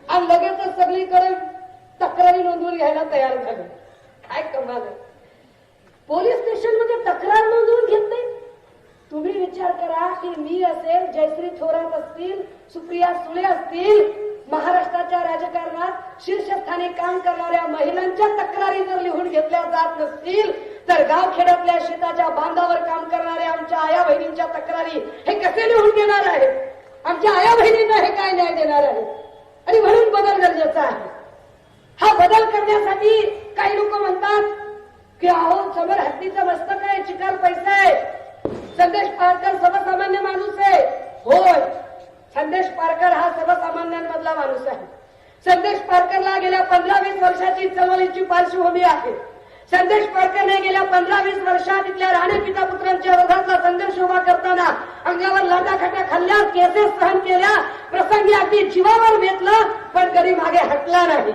आणि लगेचच सगळीकडे तक्रारी नोंदवून घ्यायला तयार झाले. काय कमाल आहे. पोलीस स्टेशनमध्ये तक्रार नोंदवून घेत नाही. तुम्ही विचार करा की मी असेल, जयश्री थोरात असतील, सुप्रिया सुळे असतील, महाराष्ट्राच्या राजकारणात शीर्षस्थानी काम करणाऱ्या महिलांच्या तक्रारी जर लिहून घेतल्या जात नसतील, तर गावखेड्यातल्या शेताच्या बांधावर काम करणाऱ्या आमच्या आया बहिणींच्या तक्रारी हे कसे लिहून घेणार आहेत? आमच्या आया बहिणींना हे काय न्याय देणार आहे? आणि म्हणून बदल गरजेचा आहे. हा बदल करण्यासाठी काही लोक म्हणतात की अहो समोर हत्तीचं मस्तक आहे, चिकार पैसा आहे, संदेश पारकर सर्वसामान्य माणूस आहे. होय, संदेश पारकर हा सर्वसामान्यांमधला माणूस आहे. संदेश पारकरला गेल्या 15-20 वर्षाची चळवळीची पार्श्वभूमी आहे. संदेश पारकरने गेल्या 15-20 वर्षात इथल्या राणे पिता पुत्रांच्या विरोधातला संघर्ष उभा करताना अंगावर लाटाखाट्या खाल्ल्या, केसेस सहन केल्या, प्रसंगी अगदी जीवावर बेतलं, पण कधी मागे हटला नाही.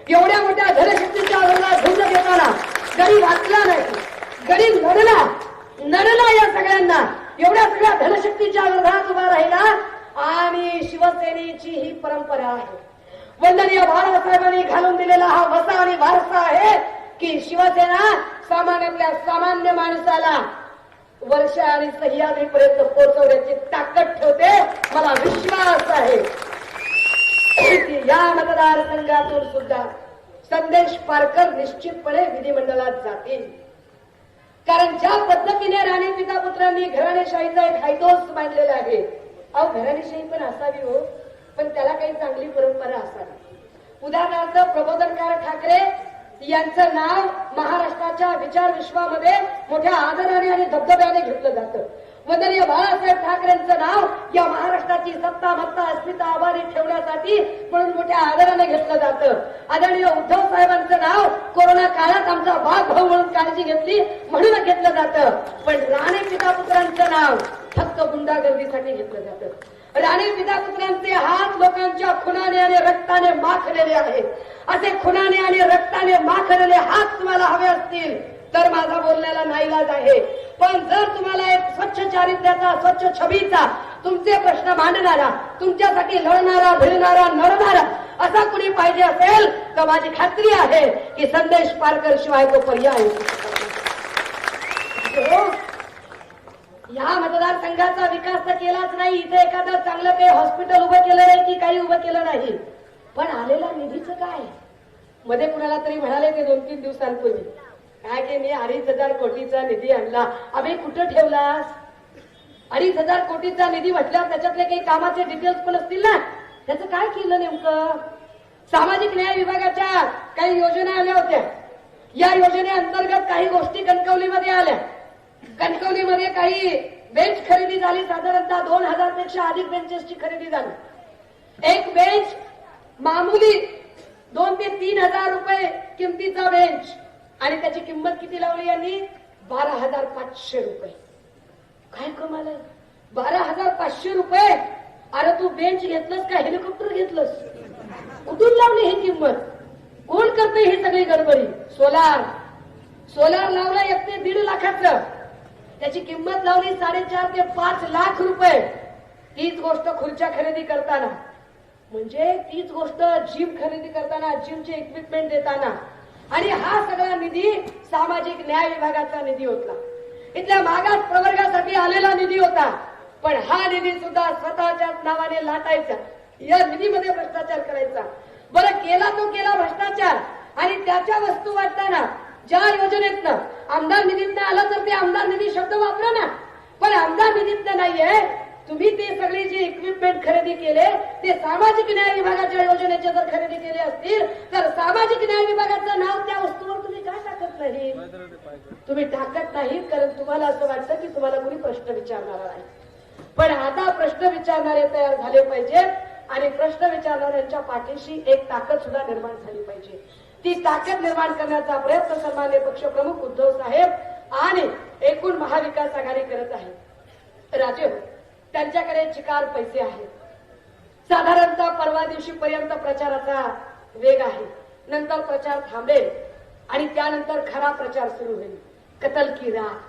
एवढ्या मोठ्या धनशक्तीच्या विरोधात झुंज देताना गरीब हटला नाही, गरीब लढला या सगळ्यांना. एवढ्या सगळ्या धनशक्तीच्या विरोधात उभा राहिला. आणि शिवसेनेची ही परंपरा आहे. वंदनीय बाळासाहेबांनी घालून दिलेला हा वसा आणि वारसा आहे की शिवसेना सामान्यातल्या सामान्य माणसाला वर्ष आणि सह्याद्रीपर्यंत पोहोचवण्याची ताकद ठेवते. मला विश्वास आहे की या मतदारसंघातून सुद्धा संदेश पारकर निश्चितपणे विधिमंडळात जातील. कारण ज्या पद्धतीने राणे पिता पुत्रांनी घराणेशाहीचा एक हायदोस बांधलेला आहे. अहो घराणेशाही पण असावी हो, पण त्याला काही चांगली परंपरा असावी. उदाहरणार्थ प्रबोधनकार ठाकरे यांचं नाव महाराष्ट्राच्या विचार विश्वामध्ये मोठ्या आदराने आणि धबधब्याने घेतलं जातं. वंदनीय बाळासाहेब ठाकरेंचं नाव या महाराष्ट्राची सत्ता मत्ता अस्मिता आभारी ठेवण्यासाठी म्हणून मोठ्या आदराने घेतलं जातं. आदरणीय उद्धव साहेबांचं नाव कोरोना काळात आमचा भाऊ म्हणून काळजी घेतली म्हणून घेतलं जातं. पण राणे पिता पुत्रांचं नाव फक्त गुंडागर्दीसाठी घेतलं जातं. राणे पिता पुत्रांचे हात लोकांच्या खुनाने आणि रक्ताने माखलेले आहेत. असे खुनाने आणि रक्ताने माखलेले हात तुम्हाला हवे असतील तर माझा बोलण्याला नाईलाज आहे. पण जर तुम्हाला एक स्वच्छ चारित्र्याचा, स्वच्छ छबीचा, तुमचे प्रश्न मांडणारा, तुमच्यासाठी लढणारा, भिडणारा, नडणारा असा कुणी पाहिजे असेल तर माझी खात्री आहे की संदेश पारकर शिवाय तो पर्याय या मतदारसंघाचा विकास तर केलाच नाही. इथे एखादं चांगलं काही हॉस्पिटल उभं केलं नाही की काही उभं केलं नाही. पण आलेल्या निधीचं काय? मध्ये कुणाला तरी म्हणाले ते 2-3 दिवसांपूर्वी काय की मी 2,500 कोटीचा निधी आणला. अबे कुठं ठेवलास? 2,500 कोटीचा निधी म्हटल्यावर त्याच्यातले काही कामाचे डिटेल्स पण असतील ना. त्याचं काय केलं नेमकं? सामाजिक न्याय विभागाच्या काही योजना आल्या होत्या. या योजनेअंतर्गत काही गोष्टी कणकवलीमध्ये आल्या. कणकवलीमध्ये काही बेंच खरेदी झाली. साधारणतः 2,000 पेक्षा अधिक बेंचेसची खरेदी झाली. एक बेंच मामूली 2,000 ते 3,000 रुपये किमतीचा बेंच आणि त्याची किंमत किती लावली यांनी? 12,500 रुपये. काय कमाल आहे? 12,500 रुपये. अरे तू बेंच घेतलंस का हेलिकॉप्टर घेतलंस? कुठून लावली ही किंमत? कोण करते ही सगळी गडबडी? सोलार लावला 1 ते 1.5 लाखाचं, त्याची किंमत लावली 4.5 ते 5 लाख रुपये. तीच गोष्ट खुर्च्या खरेदी करताना, म्हणजे तीच गोष्ट जिम खरेदी करताना, जिमचे इक्विपमेंट देताना, आणि हा सगळा निधी सामाजिक न्याय विभागाचा निधी होता, इथल्या मागास प्रवर्गासाठी आलेला निधी होता. पण हा निधी सुद्धा स्वतःच्याच नावाने लाटायचा, या निधीमध्ये भ्रष्टाचार करायचा. बरं, केला तो केला भ्रष्टाचार, आणि त्याच्या वस्तू वाटताना ज्या योजनेतनं आमदार निधीतनं आलं तर ते आमदार निधी शब्द वापरा ना, पण आमदार निधीतनं नाहीये. तुम्ही ते सगळे जे इक्विपमेंट खरेदी केले ते सामाजिक न्याय विभागाच्या योजनेचे जर खरेदी केले असतील तर सामाजिक न्याय विभागाचं नाव त्या वस्तूवर तुम्ही काय टाकत नाही? तुम्ही टाकत नाही कारण तुम्हाला असं वाटतं की तुम्हाला कोणी प्रश्न विचारणार आहे. पण आता प्रश्न विचारणारे तयार झाले पाहिजेत, आणि प्रश्न विचारणाऱ्यांच्या पाठीशी एक ताकद सुद्धा निर्माण झाली पाहिजे. ती ताकद निर्माण करण्याचा प्रयत्न सन्माननीय पक्षप्रमुख उद्धव साहेब आणि एकूण महाविकास आघाडी करत आहे. राजे, त्यांच्याकडे चिकार पैसे आहेत. साधारणतः परवा दिवशी पर्यंत प्रचाराचा वेग आहे, नंतर प्रचार थांबेल आणि त्यानंतर खरा प्रचार सुरू होईल. कतल की रात,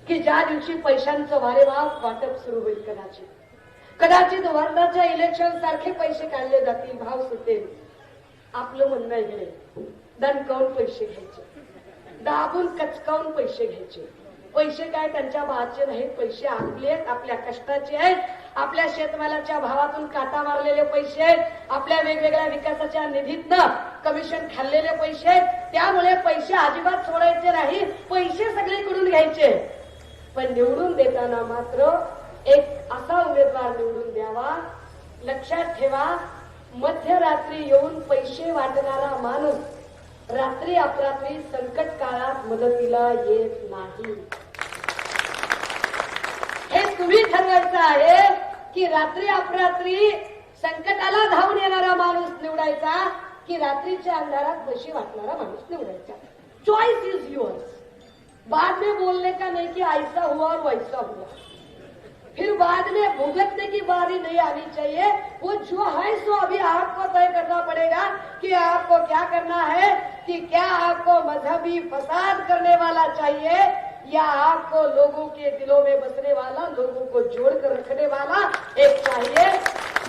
की ज्या दिवशी पैशांचं वारेवार वाटप सुरू होईल. कदाचित वर्धाच्या इलेक्शन सारखे पैसे काढले जातील, भाव सुटेल. आपलं म्हणणं आहे, दणकावून पैसे घ्यायचे, दाबून कचकावून पैसे घ्यायचे. पैसे काय त्यांच्या भावाचे नाहीत, पैसे आपले आहेत, आपल्या कष्टाचे आहेत, आपल्या शेतमालाच्या भावातून काटा मारलेले पैसे आहेत, आपल्या वेगवेगळ्या विकासाच्या निधीतनं कमिशन खाल्लेले पैसे आहेत. त्यामुळे पैसे अजिबात सोडायचे नाही, पैसे सगळीकडून घ्यायचे. पण निवडून देताना मात्र एक असा उमेदवार निवडून द्यावा. लक्षात ठेवा, मध्यरात्री येऊन पैसे वाटणारा माणूस रात्री अपरात्री संकट काळात मदतीला येत नाही. हे तुम्ही ठरवायचं आहे की रात्री अपरात्री संकटाला धावून येणारा माणूस निवडायचा की रात्रीच्या अंधारात पैसे वाटणारा माणूस निवडायचा. Choice is yours. बाद में बोलने का नहीं कि ऐसा हुआ और वैसा हुआ, फिर बाद में भुगतने की बारी नहीं आनी चाहिए. वो जो है सो अभी आपको तय करना पड़ेगा कि आपको क्या करना है, कि क्या आपको मजहबी फसाद करने वाला चाहिए या आपको लोगों के दिलों में बसने वाला, लोगों को जोड़कर रखने वाला एक चाहिए.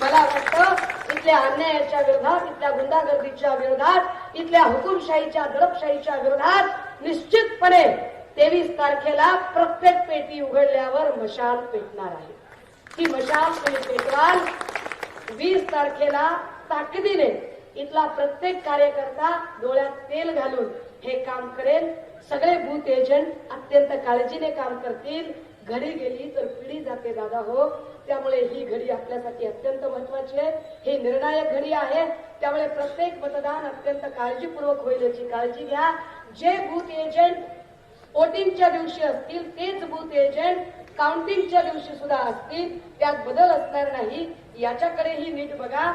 मला वाटतं इथल्या अन्यायाच्या विरोधात, इथल्या गुंडागर्दीच्या विरोधात, इथल्या हुकुमशाहीच्या दडपशाहीच्या विरोधात निश्चितपणे 23 तारखेला प्रत्येक पेटी उघडल्यावर मशाल पेटणार आहे. ती मशाल तुम्ही पेटवाल. 20 तारखेला ताकदीने इथला प्रत्येक कार्यकर्ता डोळ्यात तेल घालून हे काम करेल. सगळे बूथ एजंट अत्यंत काळजीने काम करतील. घडी गेली तर पिढी जाते दादा हो, त्यामुळे ही घडी आपल्यासाठी अत्यंत महत्वाची आहे. ही निर्णायक घडी आहे, त्यामुळे प्रत्येक मतदान अत्यंत काळजीपूर्वक होईल याची काळजी घ्या. जे बूथ एजंट वोटिंगच्या दिवशी असतील तेच बूथ एजंट काउंटिंगच्या दिवशी सुद्धा असतील, त्यात बदल असणार नाही. याच्याकडेही नीट बघा.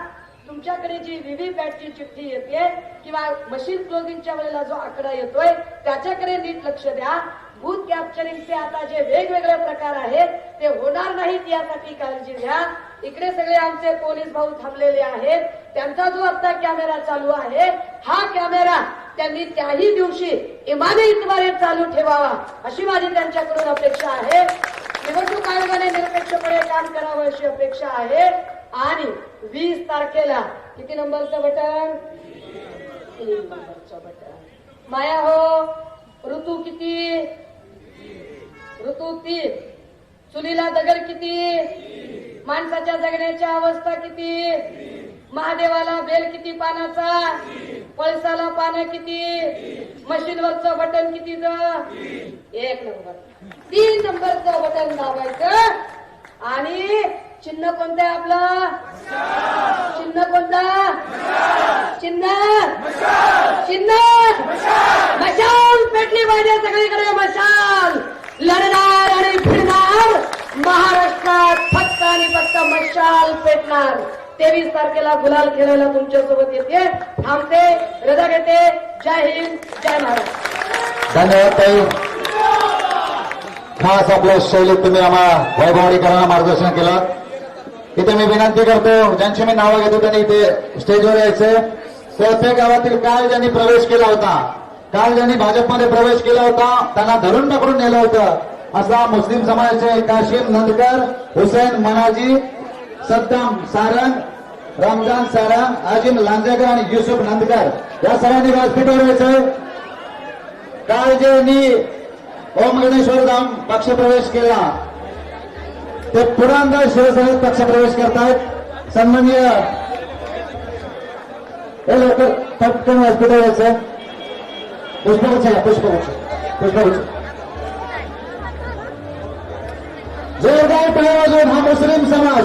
तुमच्याकडे जी व्हीव्हीपॅटची चिठ्ठी येते किंवा मशीन क्लोजिंगच्या वेळेला जो आकडा येतोय त्याच्याकडे नीट लक्ष द्या. बूथ कॅप्चरिंगचे आता जे वेगवेगळे प्रकार आहेत ते होणार नाहीत यासाठी काळजी घ्या. इकडे सगळे आमचे पोलीस भाऊ थांबलेले आहेत, त्यांचा जो आता कॅमेरा चालू आहे हा कॅमेरा त्यांनी त्याही दिवशी इमानईद्वारे चालू ठेवावा अशी माझी त्यांच्याकडून अपेक्षा आहे. निवडणूक आयोगाने निरपेक्षपणे काम करावं अशी अपेक्षा आहे. आणि 20 तारखेला किती नंबरचं बटन? 3 नंबरचं बटन. माया हो, ऋतू किती? ऋतू 3. चुलीला दगड किती? माणसाच्या जगण्याची अवस्था किती? महादेवाला बेल किती पानाचा? पळसाला पानं किती? मशीनवरचं बटन कितीचं? 1 नंबर. 3 नंबरचं बटन दाबायचं. आणि चिन्ह कोणतं आहे आपलं? चिन्ह कोणतं? चिन्ह मशाल पेटली पाहिजे सगळीकडे. मशाल लढणार आणि फिरणार. महाराष्ट्रात फक्त आणि फक्त मशाल पेटणार. 23 तारखेला गुलाल खेळायला तुमच्यासोबत येते. थांबते, रजा घेते. जय हिंद, जय महाराष्ट्र. धन्यवाद ताई. खास आपल्या शैलीत तुम्ही आम्हाला वैभववाडीकरांना मार्गदर्शन केलं. इथे मी विनंती करतो, ज्यांची मी नावं घेतो त्यांनी इथे स्टेजवर यायचं. सोते गावातील काल ज्यांनी प्रवेश केला होता, काल ज्यांनी भाजपमध्ये प्रवेश केला होता, त्यांना धरून पकडून नेलं होतं, असा मुस्लिम समाजाचे काशिम नंदकर, हुसेन मनाजी, सद्दाम सारंग, रमजान सारंग, आजिम लांजेकर आणि युसुफ नंदकर या सर्वांनी व्यासपीठावर यायचंय. काल ज्यांनी ओम गणेश्वर धाम पक्षप्रवेश केला ते पुरंदर शिवसेनेत पक्षप्रवेश करतायत. सन्माननीय हे लोक पटकन व्यासपीठावर यायचं. पुष्पगुच्छ पुष्पगुच्छ जोरदार टाळ्या वाजवून हा मुस्लिम समाज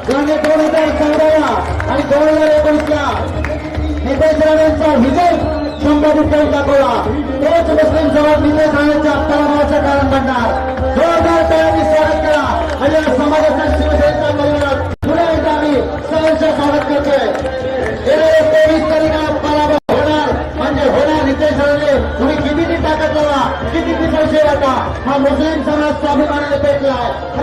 ज्याने 2014 आणि 2019ला नितेश राणेंचा विजय 100% दाखवला, तोच मुस्लिम समाज नितेश राणेंच्या पराभवाचं कारण बनणार. जोरदार टाळ्यांनी स्वागत करा आणि या समाजाच्या शिवसेनेच्या परिवारात पुन्हा एकदा आम्ही सहर्ष स्वागत करतोय. गेल्या 23 तारखेला पराभव होणार म्हणजे होणार. नितेश राणे तुम्ही किती ताकद लावा, किती पैसे वाटा, हा मुस्लिम समाज स्वाभिमानाने पेटला आहे.